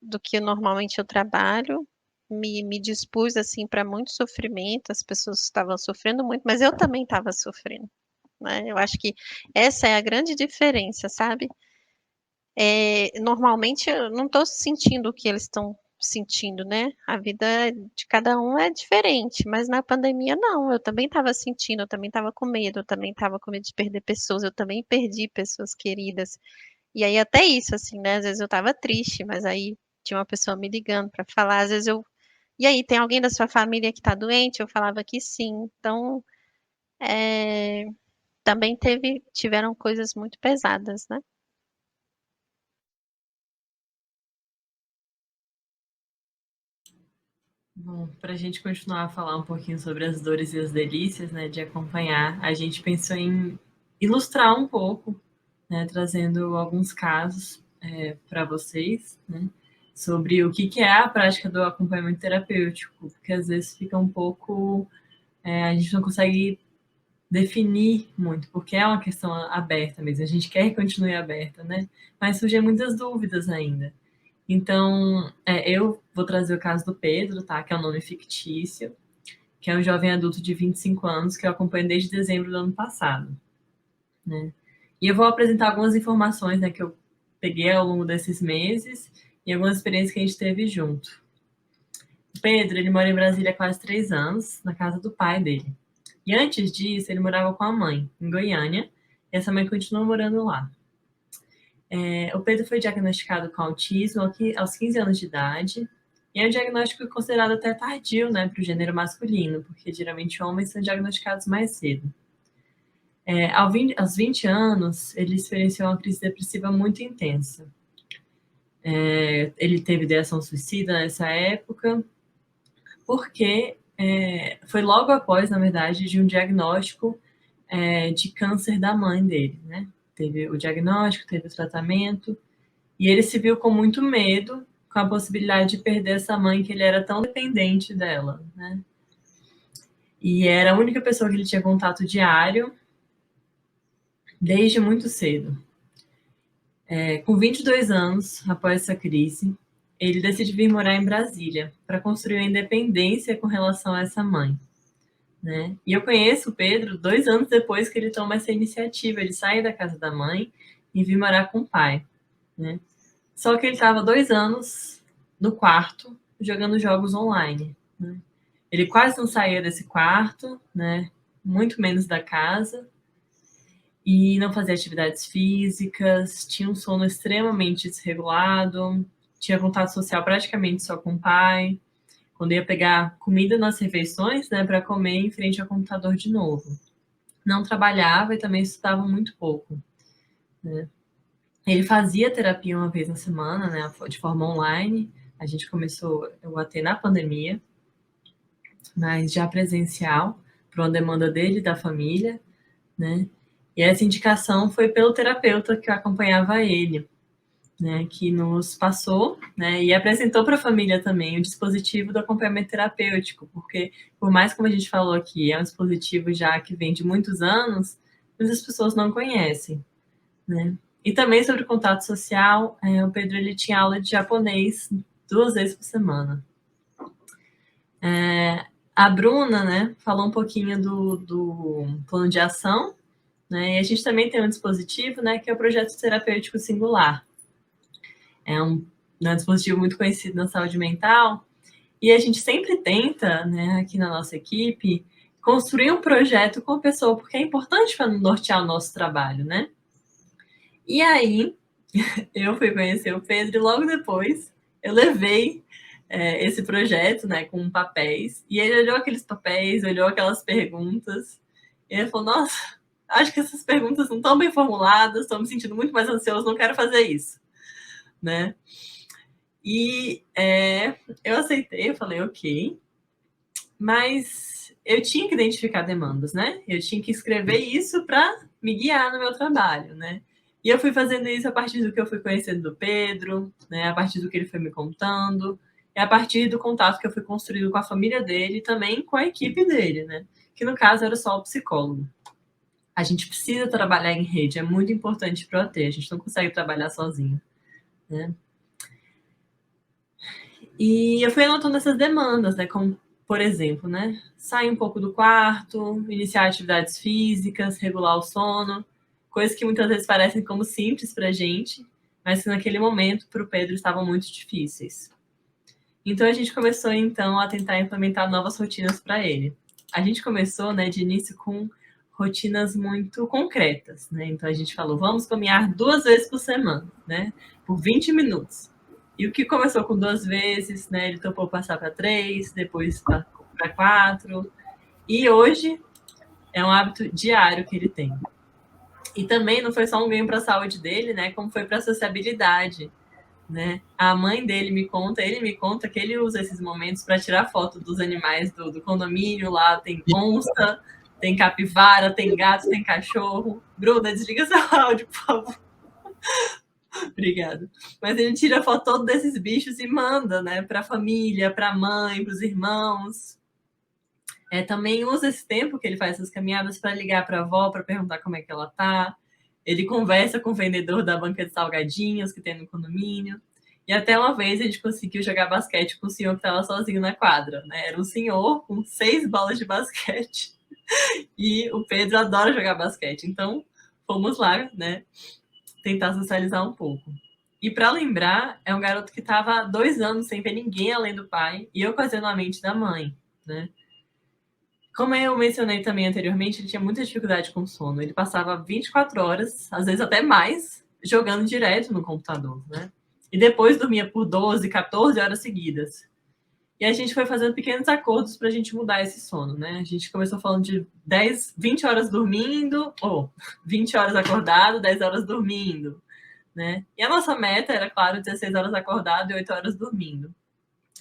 do que normalmente eu trabalho. Me dispus assim para muito sofrimento, as pessoas estavam sofrendo muito, mas eu também estava sofrendo, né? Eu acho que essa é a grande diferença, sabe? Normalmente eu não estou sentindo o que eles estão sentindo, né? A vida de cada um é diferente, mas na pandemia não, eu também estava sentindo, eu também estava com medo, eu também estava com medo de perder pessoas, eu também perdi pessoas queridas. E aí até isso, assim, né? Às vezes eu estava triste, mas aí tinha uma pessoa me ligando para falar, às vezes eu. E aí, tem alguém da sua família que está doente? Eu falava que sim. Então, é, também tiveram coisas muito pesadas, né? Bom, para a gente continuar a falar um pouquinho sobre as dores e as delícias, né, de acompanhar, a gente pensou em ilustrar um pouco, né, trazendo alguns casos para vocês, né, sobre o que é a prática do acompanhamento terapêutico, porque às vezes fica um pouco, a gente não consegue definir muito, porque é uma questão aberta mesmo, a gente quer que continue aberta, né, mas surgem muitas dúvidas ainda. Então, eu vou trazer o caso do Pedro, tá? Que é um nome fictício, que é um jovem adulto de 25 anos que eu acompanho desde dezembro do ano passado, né? E eu vou apresentar algumas informações, né, que eu peguei ao longo desses meses e algumas experiências que a gente teve junto. O Pedro, ele mora em Brasília há quase 3 anos, na casa do pai dele. E antes disso, ele morava com a mãe, em Goiânia, e essa mãe continua morando lá. O Pedro foi diagnosticado com autismo aos 15 anos de idade, e é um diagnóstico considerado até tardio, né, para o gênero masculino, porque geralmente homens são diagnosticados mais cedo. Aos 20 anos, ele experienciou uma crise depressiva muito intensa. Ele teve ideação suicida nessa época, porque foi logo após, na verdade, de um diagnóstico de câncer da mãe dele, né? Teve o diagnóstico, teve o tratamento, e ele se viu com muito medo, com a possibilidade de perder essa mãe que ele era tão dependente dela, né? E era a única pessoa que ele tinha contato diário desde muito cedo. Com 22 anos, após essa crise, ele decide vir morar em Brasília para construir uma independência com relação a essa mãe, né? E eu conheço o Pedro 2 anos depois que ele toma essa iniciativa, ele sai da casa da mãe e vir morar com o pai, né? Só que ele estava 2 anos no quarto jogando jogos online, né? Ele quase não saía desse quarto, né? Muito menos da casa, e não fazia atividades físicas, tinha um sono extremamente desregulado, tinha contato social praticamente só com o pai. Quando ia pegar comida nas refeições, né, para comer em frente ao computador de novo. Não trabalhava e também estudava muito pouco, né? Ele fazia terapia uma vez na semana, né, de forma online. A gente começou a ter na pandemia, mas já presencial, por uma demanda dele e da família, né? E essa indicação foi pelo terapeuta que acompanhava ele, né, que nos passou, né, e apresentou para a família também o dispositivo do acompanhamento terapêutico, porque, por mais como a gente falou aqui, é um dispositivo já que vem de muitos anos, mas as pessoas não conhecem, né? E também sobre o contato social, o Pedro ele tinha aula de japonês 2 vezes por semana. A Bruna, né, falou um pouquinho do plano de ação, né, e a gente também tem um dispositivo, né, que é o projeto terapêutico singular. É um dispositivo muito conhecido na saúde mental, e a gente sempre tenta, né, aqui na nossa equipe, construir um projeto com a pessoa, porque é importante para nortear o nosso trabalho, né? E aí, eu fui conhecer o Pedro e logo depois eu levei esse projeto, né, com papéis, e ele olhou aqueles papéis, olhou aquelas perguntas, e ele falou, nossa, acho que essas perguntas não estão bem formuladas, estou me sentindo muito mais ansioso, não quero fazer isso, né? E eu aceitei, eu falei, ok, mas eu tinha que identificar demandas, né? Eu tinha que escrever isso para me guiar no meu trabalho, né? E eu fui fazendo isso a partir do que eu fui conhecendo do Pedro, né? A partir do que ele foi me contando, e a partir do contato que eu fui construindo com a família dele e também com a equipe dele, né? que no caso era só o psicólogo. A gente precisa trabalhar em rede, é muito importante para o AT, a gente não consegue trabalhar sozinho, né? E eu fui anotando essas demandas, né? Como, por exemplo, né? Sair um pouco do quarto, iniciar atividades físicas, regular o sono, coisas que muitas vezes parecem como simples para a gente, mas que naquele momento, para o Pedro, estavam muito difíceis. Então, a gente começou, então, a tentar implementar novas rotinas para ele. A gente começou, né, de início com rotinas muito concretas, né? Então, a gente falou, vamos caminhar 2 vezes por semana, né? Por 20 minutos. E o que começou com 2 vezes, né? Ele topou passar para 3, depois para 4. E hoje é um hábito diário que ele tem. E também não foi só um ganho para a saúde dele, né? Como foi para a sociabilidade, né? A mãe dele ele me conta que ele usa esses momentos para tirar foto dos animais do condomínio. Lá tem onça, tem capivara, tem gato, tem cachorro. Bruna, desliga seu áudio, por favor. Obrigada. Mas ele tira foto todos desses bichos e manda, né, para a família, para a mãe, para os irmãos. Também usa esse tempo que ele faz essas caminhadas para ligar para a avó, para perguntar como é que ela tá. Ele conversa com o vendedor da banca de salgadinhos que tem no condomínio. E até uma vez a gente conseguiu jogar basquete com o senhor que estava sozinho na quadra, né? Era um senhor com 6 bolas de basquete. E o Pedro adora jogar basquete. Então, fomos lá, né, tentar socializar um pouco. E para lembrar, é um garoto que estava há 2 anos sem ver ninguém além do pai e ocasionalmente da mãe, né? Como eu mencionei também anteriormente, ele tinha muita dificuldade com sono. Ele passava 24 horas, às vezes até mais, jogando direto no computador, né? E depois dormia por 12, 14 horas seguidas. E a gente foi fazendo pequenos acordos para a gente mudar esse sono, né? A gente começou falando de 20 horas dormindo, ou 20 horas acordado, 10 horas dormindo, né? E a nossa meta era, claro, 16 horas acordado e 8 horas dormindo.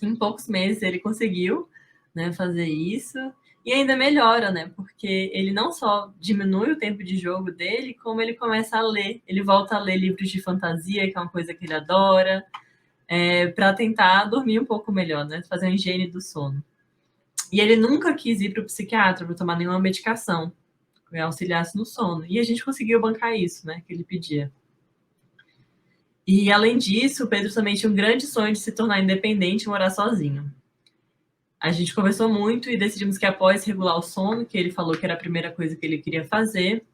Em poucos meses ele conseguiu, né, fazer isso. E ainda melhora, né? Porque ele não só diminui o tempo de jogo dele, como ele começa a ler. Ele volta a ler livros de fantasia, que é uma coisa que ele adora, para tentar dormir um pouco melhor, né? Fazer uma higiene do sono. E ele nunca quis ir para o psiquiatra para tomar nenhuma medicação que auxiliasse no sono. E a gente conseguiu bancar isso, né? Que ele pedia. E, além disso, o Pedro também tinha um grande sonho de se tornar independente e morar sozinho. A gente conversou muito e decidimos que após regular o sono, que ele falou que era a primeira coisa que ele queria fazer,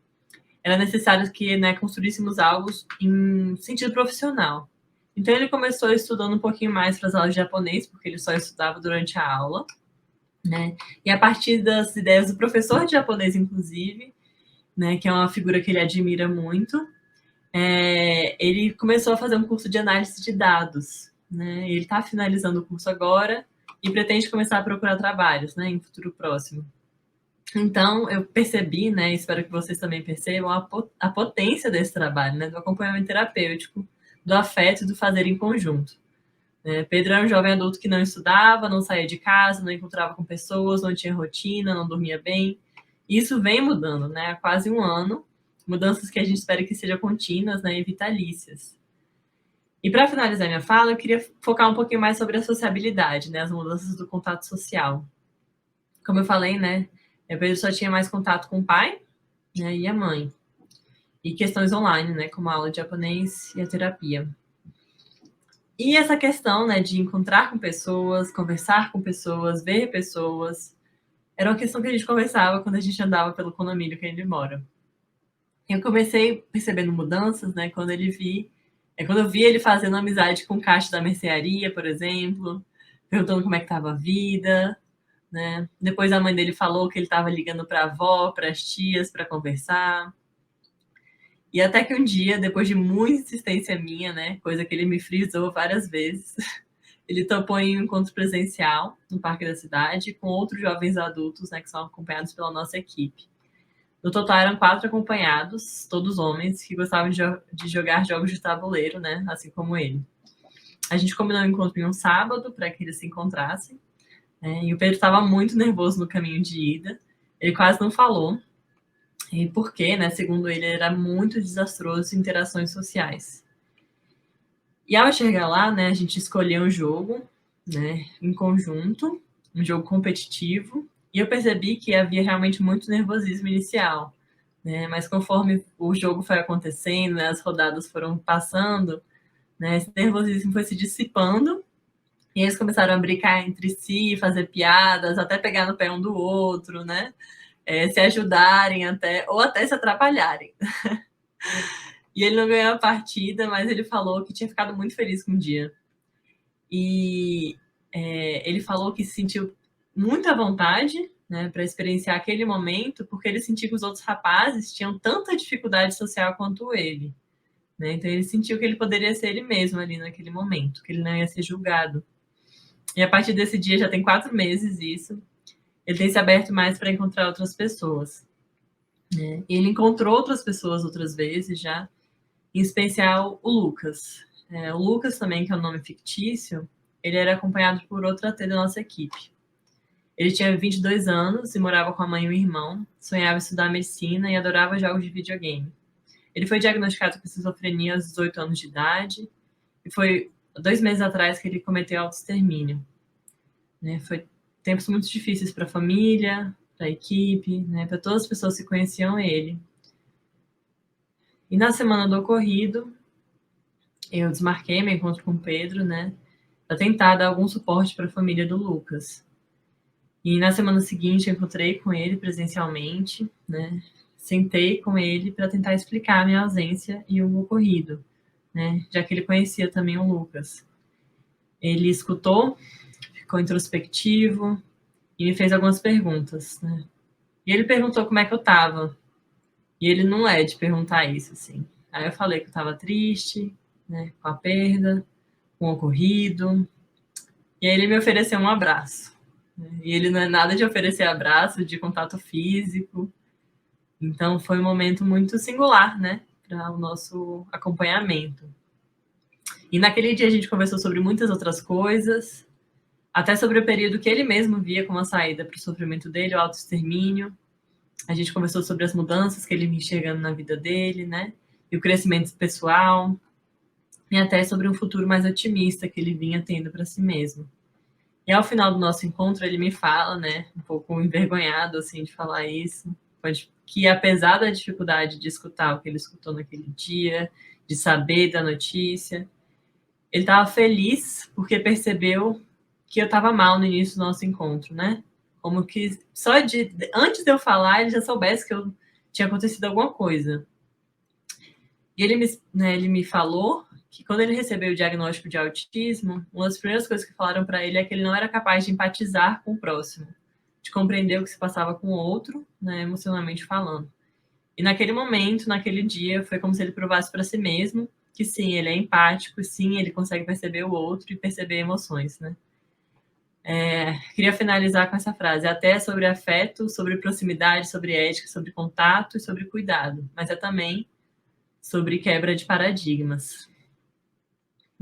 era necessário que, né, construíssemos algo em sentido profissional. Então ele começou estudando um pouquinho mais para as aulas de japonês, porque ele só estudava durante a aula, né? E a partir das ideias do professor de japonês, inclusive, né, que é uma figura que ele admira muito, ele começou a fazer um curso de análise de dados, né? Ele está finalizando o curso agora e pretende começar a procurar trabalhos, né, em futuro próximo. Então, eu percebi, né, espero que vocês também percebam, a potência desse trabalho, né, do acompanhamento terapêutico, do afeto e do fazer em conjunto. Pedro era um jovem adulto que não estudava, não saía de casa, não encontrava com pessoas, não tinha rotina, não dormia bem. Isso vem mudando, né, há quase 1 ano, mudanças que a gente espera que sejam contínuas, né, e vitalícias. E para finalizar minha fala, eu queria focar um pouquinho mais sobre a sociabilidade, né, as mudanças do contato social. Como eu falei, né, Pedro só tinha mais contato com o pai, né, e a mãe. E questões online, né, como a aula de japonês e a terapia. E essa questão, né, de encontrar com pessoas, conversar com pessoas, ver pessoas, era uma questão que a gente conversava quando a gente andava pelo condomínio que ele mora. Eu comecei percebendo mudanças, né, quando eu vi ele fazendo amizade com o caixa da mercearia, por exemplo, perguntando como é que estava a vida, né? Depois a mãe dele falou que ele estava ligando para a avó, para as tias, para conversar. E até que um dia, depois de muita insistência minha, né, coisa que ele me frisou várias vezes, ele topou em um encontro presencial no Parque da Cidade com outros jovens adultos, né, que são acompanhados pela nossa equipe. No total, eram 4 acompanhados, todos homens, que gostavam de jogar jogos de tabuleiro, né? Assim como ele. A gente combinou um encontro em um sábado para que eles se encontrassem. E o Pedro estava muito nervoso no caminho de ida. Ele quase não falou. E porque, né? Segundo ele era muito desastroso em interações sociais. E ao chegar lá, né? A gente escolheu um jogo, né? Em conjunto. Um jogo competitivo. E eu percebi que havia realmente muito nervosismo inicial, né? Mas conforme o jogo foi acontecendo, né, as rodadas foram passando, né, esse nervosismo foi se dissipando e eles começaram a brincar entre si, fazer piadas, até pegar no pé um do outro, né? Se ajudarem até, ou até se atrapalharem. E ele não ganhou a partida, mas ele falou que tinha ficado muito feliz com o dia. E ele falou que se sentiu muito à vontade, né, para experienciar aquele momento, porque ele sentiu que os outros rapazes tinham tanta dificuldade social quanto ele. Né? Então ele sentiu que ele poderia ser ele mesmo ali naquele momento, que ele não ia ser julgado. E a partir desse dia, já tem 4 meses isso, ele tem se aberto mais para encontrar outras pessoas. Né? E ele encontrou outras pessoas outras vezes já, em especial o Lucas. O Lucas também, que é um nome fictício, ele era acompanhado por outra AT da nossa equipe. Ele tinha 22 anos e morava com a mãe e o irmão, sonhava estudar medicina e adorava jogos de videogame. Ele foi diagnosticado com esquizofrenia aos 18 anos de idade e foi 2 meses atrás que ele cometeu autoextermínio. Né? Foi tempos muito difíceis para a família, para a equipe, né? Para todas as pessoas que conheciam ele. E na semana do ocorrido, eu desmarquei meu encontro com o Pedro, né? Para tentar dar algum suporte para a família do Lucas. E na semana seguinte eu encontrei com ele presencialmente, né? Sentei com ele para tentar explicar a minha ausência e o ocorrido, né? Já que ele conhecia também o Lucas. Ele escutou, ficou introspectivo e me fez algumas perguntas, né? E ele perguntou como é que eu estava. E ele não é de perguntar isso, assim. Aí eu falei que eu estava triste, né? Com a perda, com o ocorrido. E aí ele me ofereceu um abraço. E ele não é nada de oferecer abraço, de contato físico. Então foi um momento muito singular, né, para o nosso acompanhamento. E naquele dia a gente conversou sobre muitas outras coisas, até sobre o período que ele mesmo via como a saída para o sofrimento dele, o autoextermínio. A gente conversou sobre as mudanças que ele vinha enxergando na vida dele, né, e o crescimento pessoal, e até sobre um futuro mais otimista que ele vinha tendo para si mesmo. E ao final do nosso encontro, ele me fala, né, um pouco envergonhado, assim, de falar isso, que apesar da dificuldade de escutar o que ele escutou naquele dia, de saber da notícia, ele estava feliz porque percebeu que eu estava mal no início do nosso encontro, né? Como que só antes de eu falar, ele já soubesse que eu tinha acontecido alguma coisa. E ele me falou que quando ele recebeu o diagnóstico de autismo, uma das primeiras coisas que falaram para ele é que ele não era capaz de empatizar com o próximo, de compreender o que se passava com o outro, né, emocionalmente falando. E naquele momento, naquele dia, foi como se ele provasse para si mesmo que sim, ele é empático, sim, ele consegue perceber o outro e perceber emoções, né? Queria finalizar com essa frase: até sobre afeto, sobre proximidade, sobre ética, sobre contato e sobre cuidado, mas é também sobre quebra de paradigmas.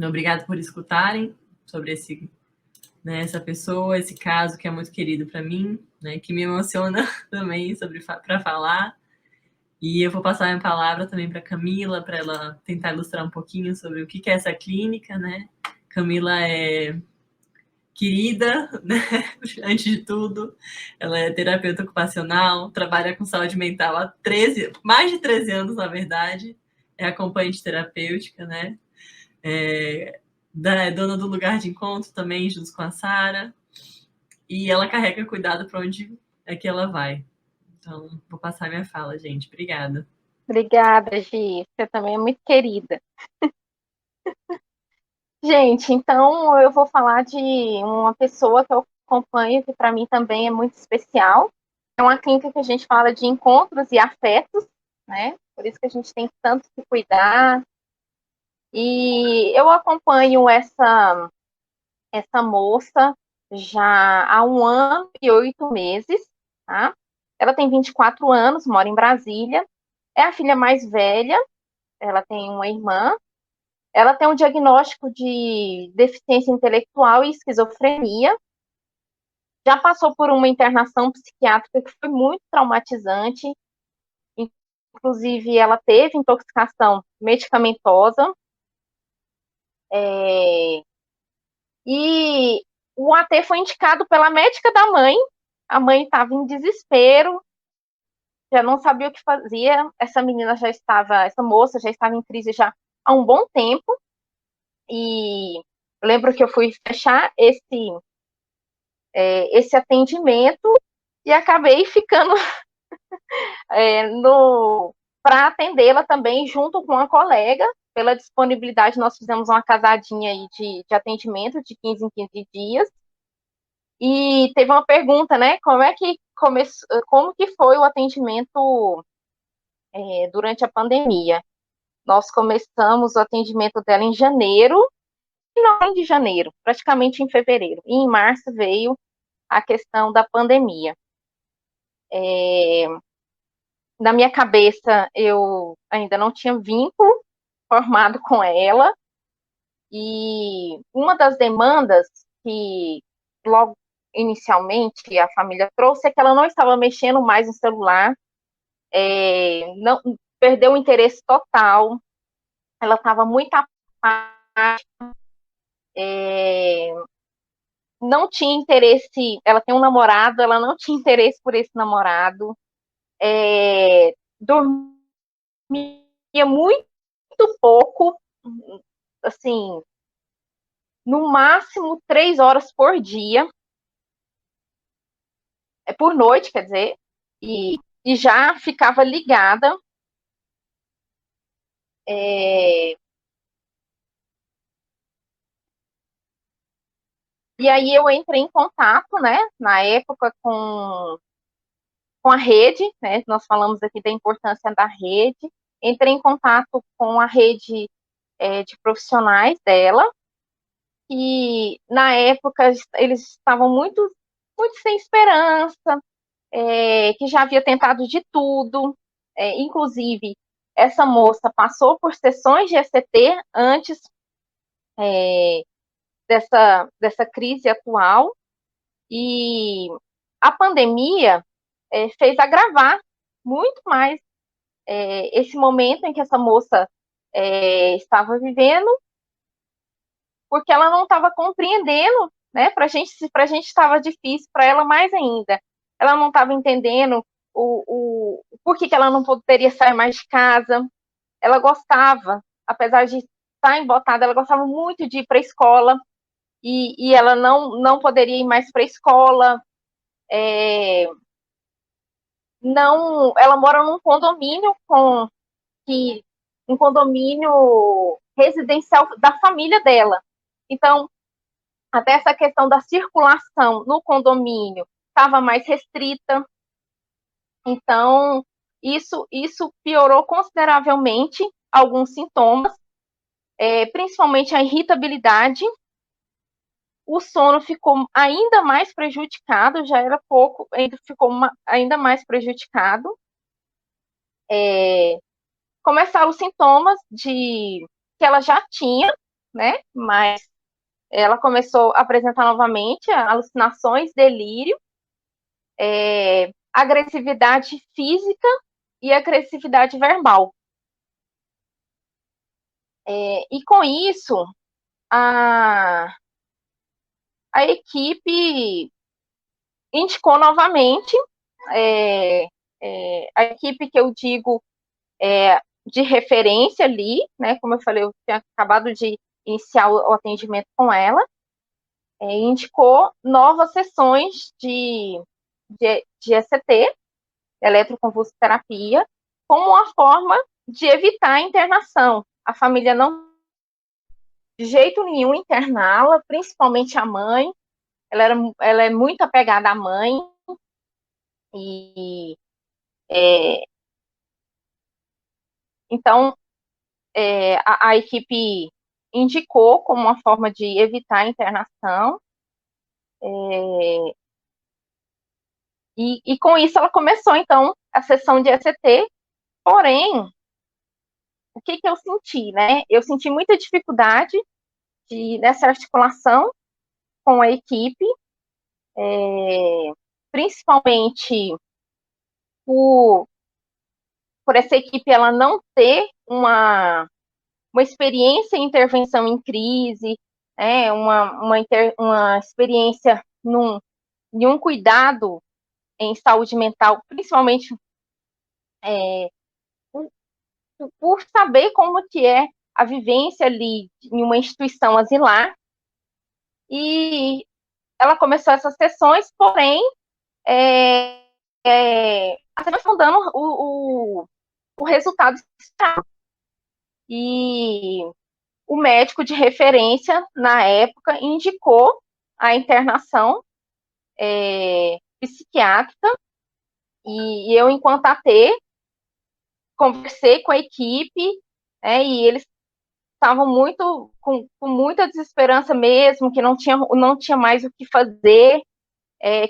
Obrigado por escutarem sobre essa pessoa, esse caso que é muito querido para mim, né, que me emociona também para falar. E eu vou passar a minha palavra também para Camila, para ela tentar ilustrar um pouquinho sobre o que é essa clínica, né? Camila é querida, né? Antes de tudo, ela é terapeuta ocupacional, trabalha com saúde mental há mais de 13 anos, na verdade, é acompanhante terapêutica, né? É dona do lugar de encontro também, junto com a Sara, e ela carrega cuidado para onde é que ela vai. Então, vou passar minha fala, gente. Obrigada. Obrigada, Gi. Você também é muito querida. Gente, então eu vou falar de uma pessoa que eu acompanho, que para mim também é muito especial. É uma clínica que a gente fala de encontros e afetos, né? Por isso que a gente tem tanto que cuidar. E eu acompanho essa moça já há 1 ano e 8 meses, tá? Ela tem 24 anos, mora em Brasília, é a filha mais velha, ela tem uma irmã, ela tem um diagnóstico de deficiência intelectual e esquizofrenia, já passou por uma internação psiquiátrica que foi muito traumatizante, inclusive ela teve intoxicação medicamentosa, e o AT foi indicado pela médica da mãe a mãe estava em desespero, já não sabia o que fazia. Essa moça já estava em crise já há um bom tempo. E eu lembro que eu fui fechar esse atendimento e acabei ficando para atendê-la também junto com a colega. Pela disponibilidade, nós fizemos uma casadinha aí de atendimento de 15 em 15 dias. E teve uma pergunta, né? Como que foi o atendimento durante a pandemia? Nós começamos o atendimento dela em janeiro, final de janeiro, praticamente em fevereiro. E em março veio a questão da pandemia. Na minha cabeça, eu ainda não tinha vínculo formado com ela, e uma das demandas que logo inicialmente a família trouxe é que ela não estava mexendo mais no celular, não, perdeu o interesse total, ela estava muito apática, não tinha interesse, ela tem um namorado, ela não tinha interesse por esse namorado, dormia muito pouco, assim, no máximo 3 horas por dia, por noite, quer dizer, e já ficava ligada. E aí eu entrei em contato, né, na época com a rede, né, nós falamos aqui da importância da rede, entrei em contato com a rede de profissionais dela, e na época eles estavam muito sem esperança, que já havia tentado de tudo, inclusive essa moça passou por sessões de ECT antes dessa crise atual, e a pandemia fez agravar muito mais esse momento em que essa moça estava vivendo, porque ela não estava compreendendo, né? Para a gente estava difícil, para ela mais ainda. Ela não estava entendendo por que ela não poderia sair mais de casa. Ela gostava, apesar de estar embotada, ela gostava muito de ir para a escola, e ela não poderia ir mais para a escola. Não, ela mora num condomínio um condomínio residencial da família dela. Então, até essa questão da circulação no condomínio estava mais restrita. Então, isso piorou consideravelmente alguns sintomas, principalmente a irritabilidade. O sono ficou ainda mais prejudicado, já era pouco, ainda ficou ainda mais prejudicado. Começaram os sintomas que ela já tinha, né? Mas ela começou a apresentar novamente alucinações, delírio, agressividade física e agressividade verbal. E com isso, a equipe indicou novamente, a equipe que eu digo de referência ali, né? Como eu falei, eu tinha acabado de iniciar o atendimento com ela, indicou novas sessões de ECT, eletroconvulsoterapia, como uma forma de evitar a internação. A família não de jeito nenhum interná-la, principalmente a mãe. Ela é muito apegada à mãe, e então a equipe indicou como uma forma de evitar a internação, e com isso ela começou, então, a sessão de ECT, porém, o que eu senti, né? Eu senti muita dificuldade nessa articulação com a equipe, principalmente por essa equipe ela não ter uma experiência em intervenção em crise, uma experiência em um cuidado em saúde mental, principalmente por saber como que é a vivência ali em uma instituição asilar. E ela começou essas sessões, porém, a sessão foi dando o resultado esperado. E o médico de referência, na época, indicou a internação psiquiátrica, e eu, enquanto AT, conversei com a equipe, e eles estavam com muita desesperança mesmo, que não tinha mais o que fazer,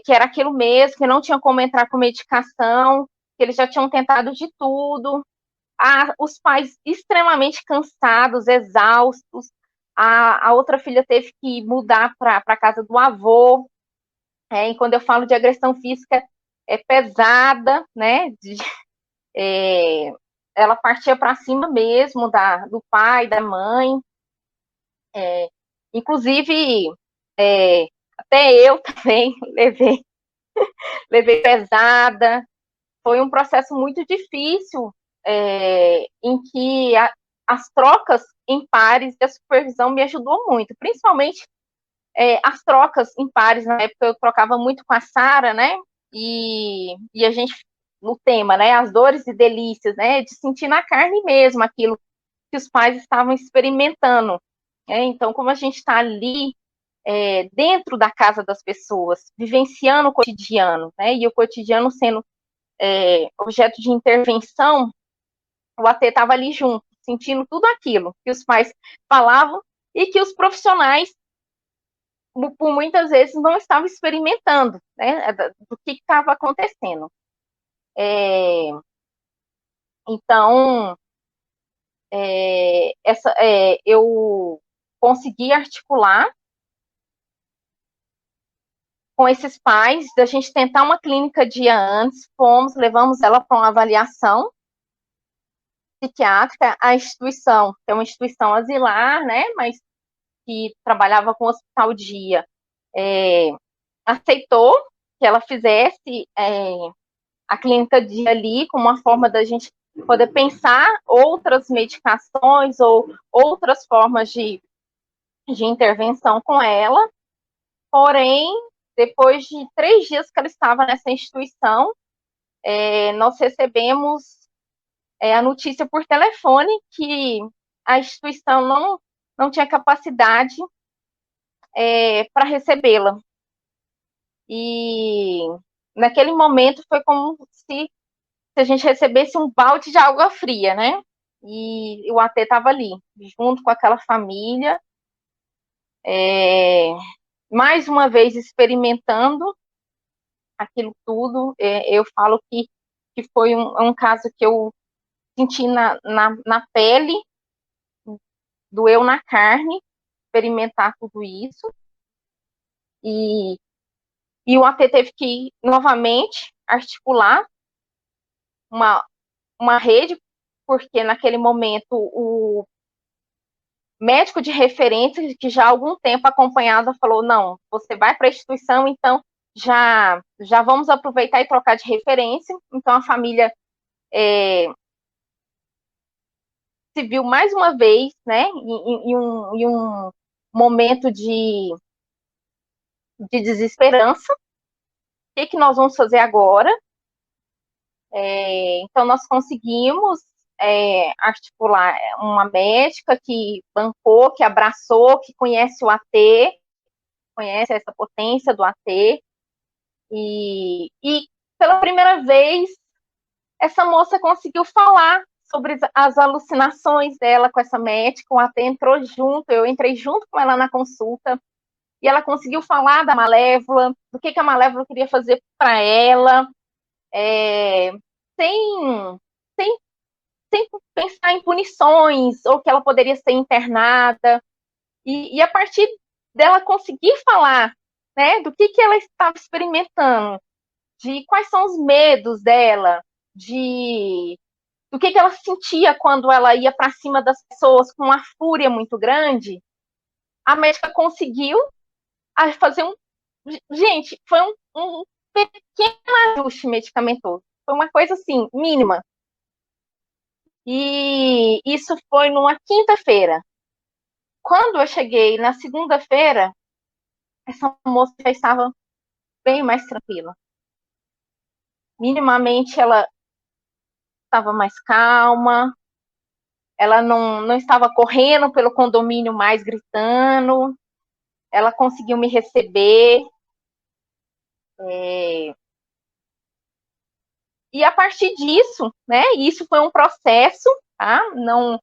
que era aquilo mesmo, que não tinha como entrar com medicação, que eles já tinham tentado de tudo. Os pais extremamente cansados, exaustos. A outra filha teve que mudar para a casa do avô. E quando eu falo de agressão física, é pesada, né? Ela partia para cima mesmo do pai, da mãe. Inclusive, até eu também levei pesada. Foi um processo muito difícil, em que as trocas em pares e a supervisão me ajudou muito, principalmente as trocas em pares. Na época eu trocava muito com a Sara, né? E a gente, no tema, né? As dores e delícias, né? De sentir na carne mesmo aquilo que os pais estavam experimentando. Então, como a gente está ali dentro da casa das pessoas, vivenciando o cotidiano, né? E o cotidiano sendo objeto de intervenção, o AT estava ali junto, sentindo tudo aquilo que os pais falavam e que os profissionais, por muitas vezes, não estavam experimentando, né, do que estava acontecendo. Então, eu consegui articular com esses pais, da gente tentar uma clínica dia antes, levamos ela para uma avaliação psiquiátrica. A instituição, que é uma instituição asilar, né, mas que trabalhava com hospital dia, aceitou que ela fizesse a clínica dia ali, como uma forma da gente poder pensar outras medicações ou outras formas de intervenção com ela. Porém, depois de 3 dias que ela estava nessa instituição, nós recebemos a notícia por telefone que a instituição não tinha capacidade para recebê-la. E naquele momento foi como se a gente recebesse um balde de água fria, né? E o AT estava ali, junto com aquela família, mais uma vez experimentando aquilo tudo. Eu falo que foi um caso que eu senti na pele, doeu na carne, experimentar tudo isso. E o AT teve que novamente articular uma rede, porque naquele momento o médico de referência, que já há algum tempo acompanhado, falou: não, você vai para a instituição, então já vamos aproveitar e trocar de referência. Então a família se viu mais uma vez, né, em um momento de desesperança. O que nós vamos fazer agora? Então nós conseguimos articular uma médica que bancou, que abraçou, que conhece o AT, conhece essa potência do AT, e pela primeira vez essa moça conseguiu falar sobre as alucinações dela com essa médica. O AT entrou junto, eu entrei junto com ela na consulta, e ela conseguiu falar da Malévola, do que a Malévola queria fazer para ela, sem pensar em punições, ou que ela poderia ser internada. E a partir dela conseguir falar, né, do que ela estava experimentando, de quais são os medos dela, do que ela sentia quando ela ia para cima das pessoas com uma fúria muito grande, a médica conseguiu fazer Gente, foi pequeno ajuste medicamentoso. Foi uma coisa assim, mínima. E isso foi numa quinta-feira. Quando eu cheguei na segunda-feira, essa moça já estava bem mais tranquila. Minimamente ela estava mais calma, ela não estava correndo pelo condomínio mais gritando, ela conseguiu me receber. E a partir disso, né, isso foi um processo, tá? Não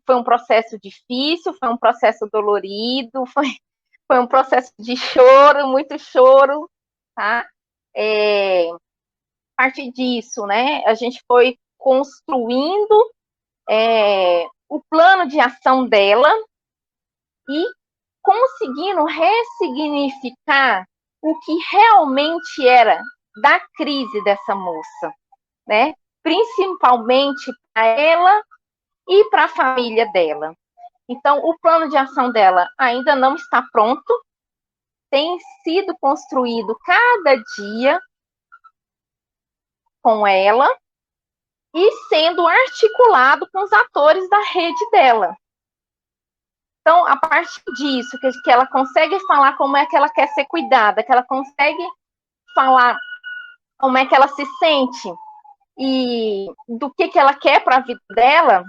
foi um processo difícil, foi um processo dolorido, foi um processo de choro, muito choro, tá? A partir disso, né, a gente foi construindo o plano de ação dela e conseguindo ressignificar o que realmente era da crise dessa moça, né? Principalmente para ela e para a família dela. Então, o plano de ação dela ainda não está pronto, tem sido construído cada dia com ela e sendo articulado com os atores da rede dela. Então, a partir disso, que ela consegue falar como é que ela quer ser cuidada, que ela consegue falar como é que ela se sente e do que ela quer para a vida dela,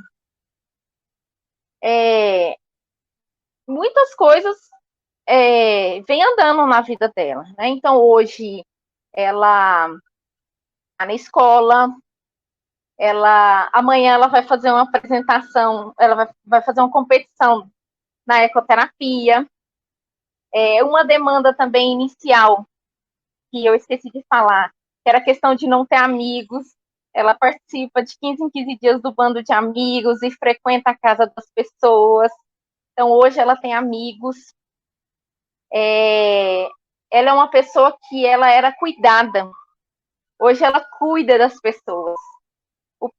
muitas coisas vêm andando na vida dela, né? Então, hoje, ela está na escola, amanhã ela vai fazer uma apresentação, ela vai fazer uma competição na ecoterapia. Uma demanda também inicial, que eu esqueci de falar, que era a questão de não ter amigos. Ela participa de 15 em 15 dias do bando de amigos e frequenta a casa das pessoas. Então, hoje ela tem amigos. Ela é uma pessoa que ela era cuidada. Hoje ela cuida das pessoas.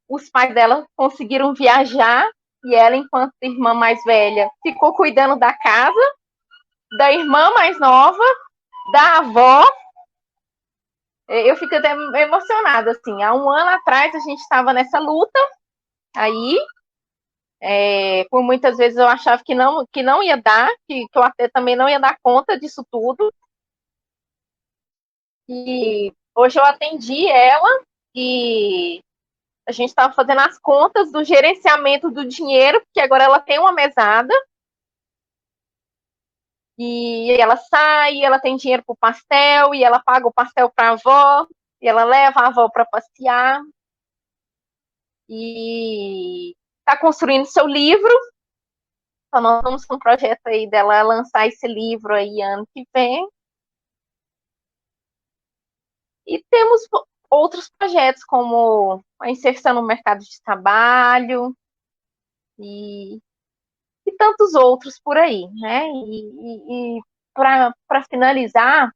Os pais dela conseguiram viajar e ela, enquanto irmã mais velha, ficou cuidando da casa, da irmã mais nova, da avó. Eu fico até emocionada, assim. Há um ano atrás a gente estava nessa luta aí, por muitas vezes eu achava que não ia dar, que eu até também não ia dar conta disso tudo. E hoje eu atendi ela e a gente estava fazendo as contas do gerenciamento do dinheiro, porque agora ela tem uma mesada. E ela sai, ela tem dinheiro para o pastel, e ela paga o pastel para a avó, e ela leva a avó para passear. E está construindo seu livro. Então, nós estamos com um projeto aí dela lançar esse livro aí ano que vem. E temos outros projetos, como a inserção no mercado de trabalho e tantos outros por aí, né? E para finalizar,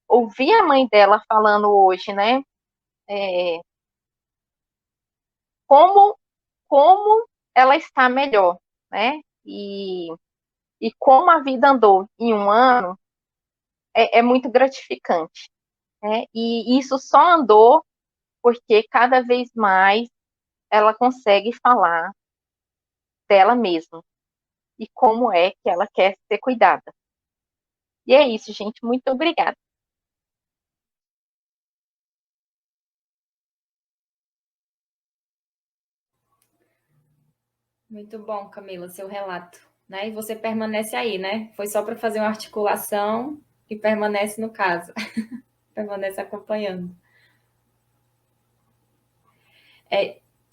ouvir a mãe dela falando hoje, né? Como ela está melhor, né? E como a vida andou em um ano é muito gratificante, né? E isso só andou porque cada vez mais ela consegue falar dela mesma e como é que ela quer ser cuidada. E é isso, gente. Muito obrigada. Muito bom, Camila, seu relato, né? E você permanece aí, né? Foi só para fazer uma articulação e permanece no caso, permanece acompanhando.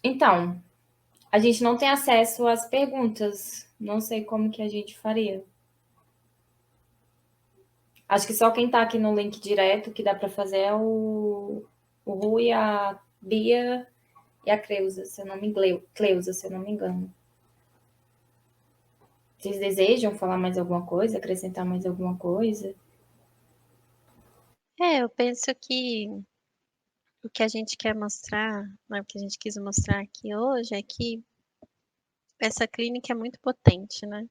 Então, a gente não tem acesso às perguntas, não sei como que a gente faria. Acho que só quem está aqui no link direto que dá para fazer é o Rui, a Bia e a Cleusa, se eu não me engano. Vocês desejam falar mais alguma coisa, acrescentar mais alguma coisa? Eu penso que o que a gente quer mostrar, né, o que a gente quis mostrar aqui hoje é que essa clínica é muito potente, né?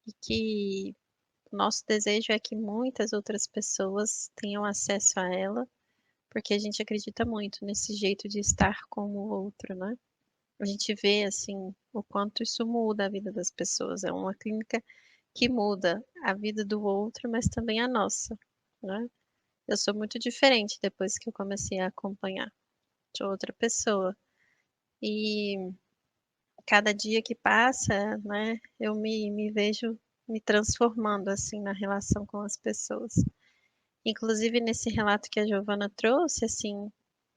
E que O nosso desejo é que muitas outras pessoas tenham acesso a ela, porque a gente acredita muito nesse jeito de estar com o outro, né? A gente vê, assim, o quanto isso muda a vida das pessoas. É uma clínica que muda a vida do outro, mas também a nossa, né? Eu sou muito diferente depois que eu comecei a acompanhar de outra pessoa. E cada dia que passa, né, eu me vejo me transformando, assim, na relação com as pessoas. Inclusive, nesse relato que a Giovana trouxe, assim,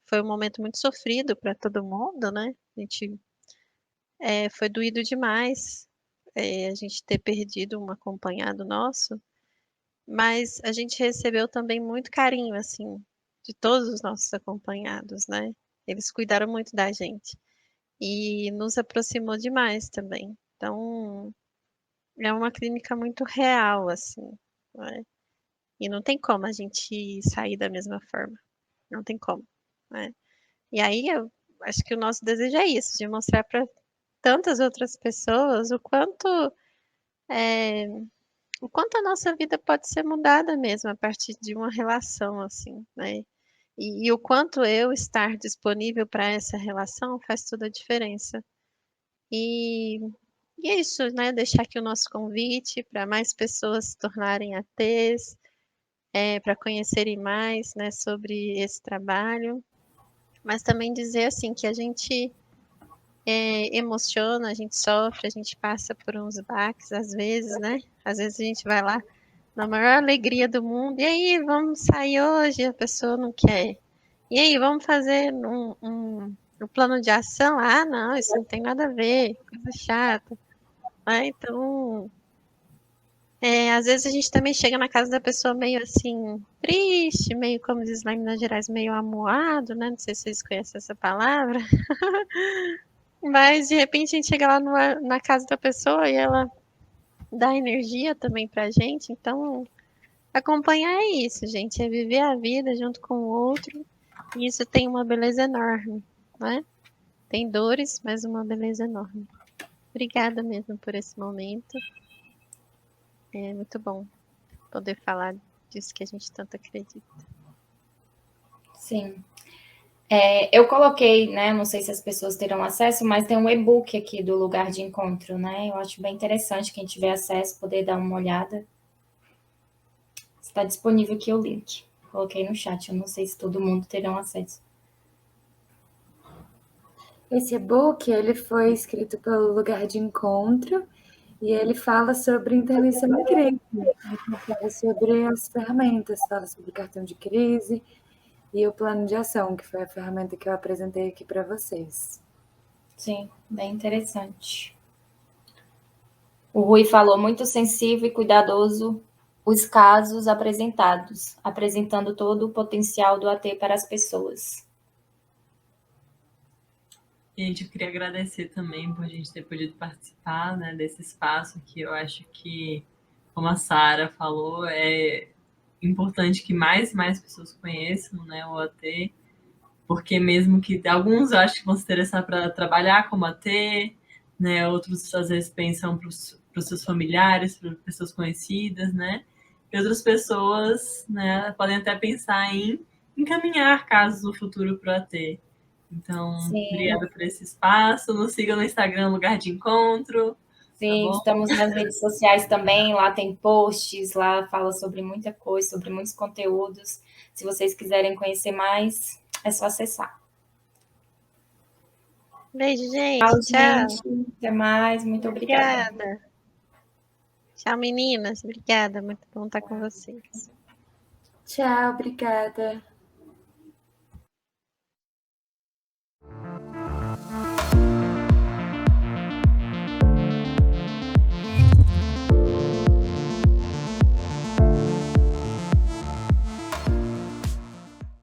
foi um momento muito sofrido para todo mundo, né? A gente, foi doído demais, a gente ter perdido um acompanhado nosso, mas a gente recebeu também muito carinho, assim, de todos os nossos acompanhados, né? Eles cuidaram muito da gente e nos aproximou demais também. Então, é uma clínica muito real, assim, né? E não tem como a gente sair da mesma forma. Não tem como, né? E aí eu acho que o nosso desejo é isso, de mostrar para tantas outras pessoas é, o quanto a nossa vida pode ser mudada mesmo a partir de uma relação assim, né? E o quanto eu estar disponível para essa relação faz toda a diferença. E, e é isso, né? Deixar aqui o nosso convite para mais pessoas se tornarem ATs, para conhecerem mais, né, sobre esse trabalho, mas também dizer assim que a gente emociona, a gente sofre, a gente passa por uns baques às vezes, né? Às vezes a gente vai lá na maior alegria do mundo, e aí, vamos sair hoje, a pessoa não quer. E aí, vamos fazer um plano de ação? Ah, não, isso não tem nada a ver, coisa chata. Né? Então, às vezes a gente também chega na casa da pessoa meio assim, triste, meio, como diz lá em Minas Gerais, meio amuado, né? Não sei se vocês conhecem essa palavra. Mas de repente a gente chega lá na casa da pessoa e ela dá energia também pra gente. Então, acompanhar é isso, gente. É viver a vida junto com o outro. E isso tem uma beleza enorme, né? Tem dores, mas uma beleza enorme. Obrigada mesmo por esse momento. É muito bom poder falar disso que a gente tanto acredita. Sim. Eu coloquei, né? Não sei se as pessoas terão acesso, mas tem um e-book aqui do lugar de encontro, né? Eu acho bem interessante quem tiver acesso poder dar uma olhada. Está disponível aqui o link. Coloquei no chat. Eu não sei se todo mundo terá acesso. Esse e-book, ele foi escrito pelo Lugar de Encontro e ele fala sobre intervenção em crise. Ele fala sobre as ferramentas, fala sobre o cartão de crise e o plano de ação, que foi a ferramenta que eu apresentei aqui para vocês. Sim, bem interessante. O Rui falou muito sensível e cuidadoso os casos apresentados, apresentando todo o potencial do AT para as pessoas. Gente, eu queria agradecer também por a gente ter podido participar, né, desse espaço que eu acho que, como a Sara falou, é importante que mais pessoas conheçam, né, o AT, porque mesmo que alguns acham que vão se interessar para trabalhar como AT, né, outros às vezes pensam para os seus familiares, para pessoas conhecidas, né, e outras pessoas, né, podem até pensar em encaminhar casos no futuro para o AT. Então, Sim. Obrigada por esse espaço. Nos sigam no Instagram, Lugar de Encontro. Sim, Tá, estamos nas redes sociais também, lá tem posts, lá fala sobre muita coisa, sobre muitos conteúdos. Se vocês quiserem conhecer mais, é só acessar. Beijo, gente. Tchau, Tchau. gente. Até mais. Muito obrigada. Tchau, meninas. Obrigada. Muito bom estar com vocês. Tchau, obrigada.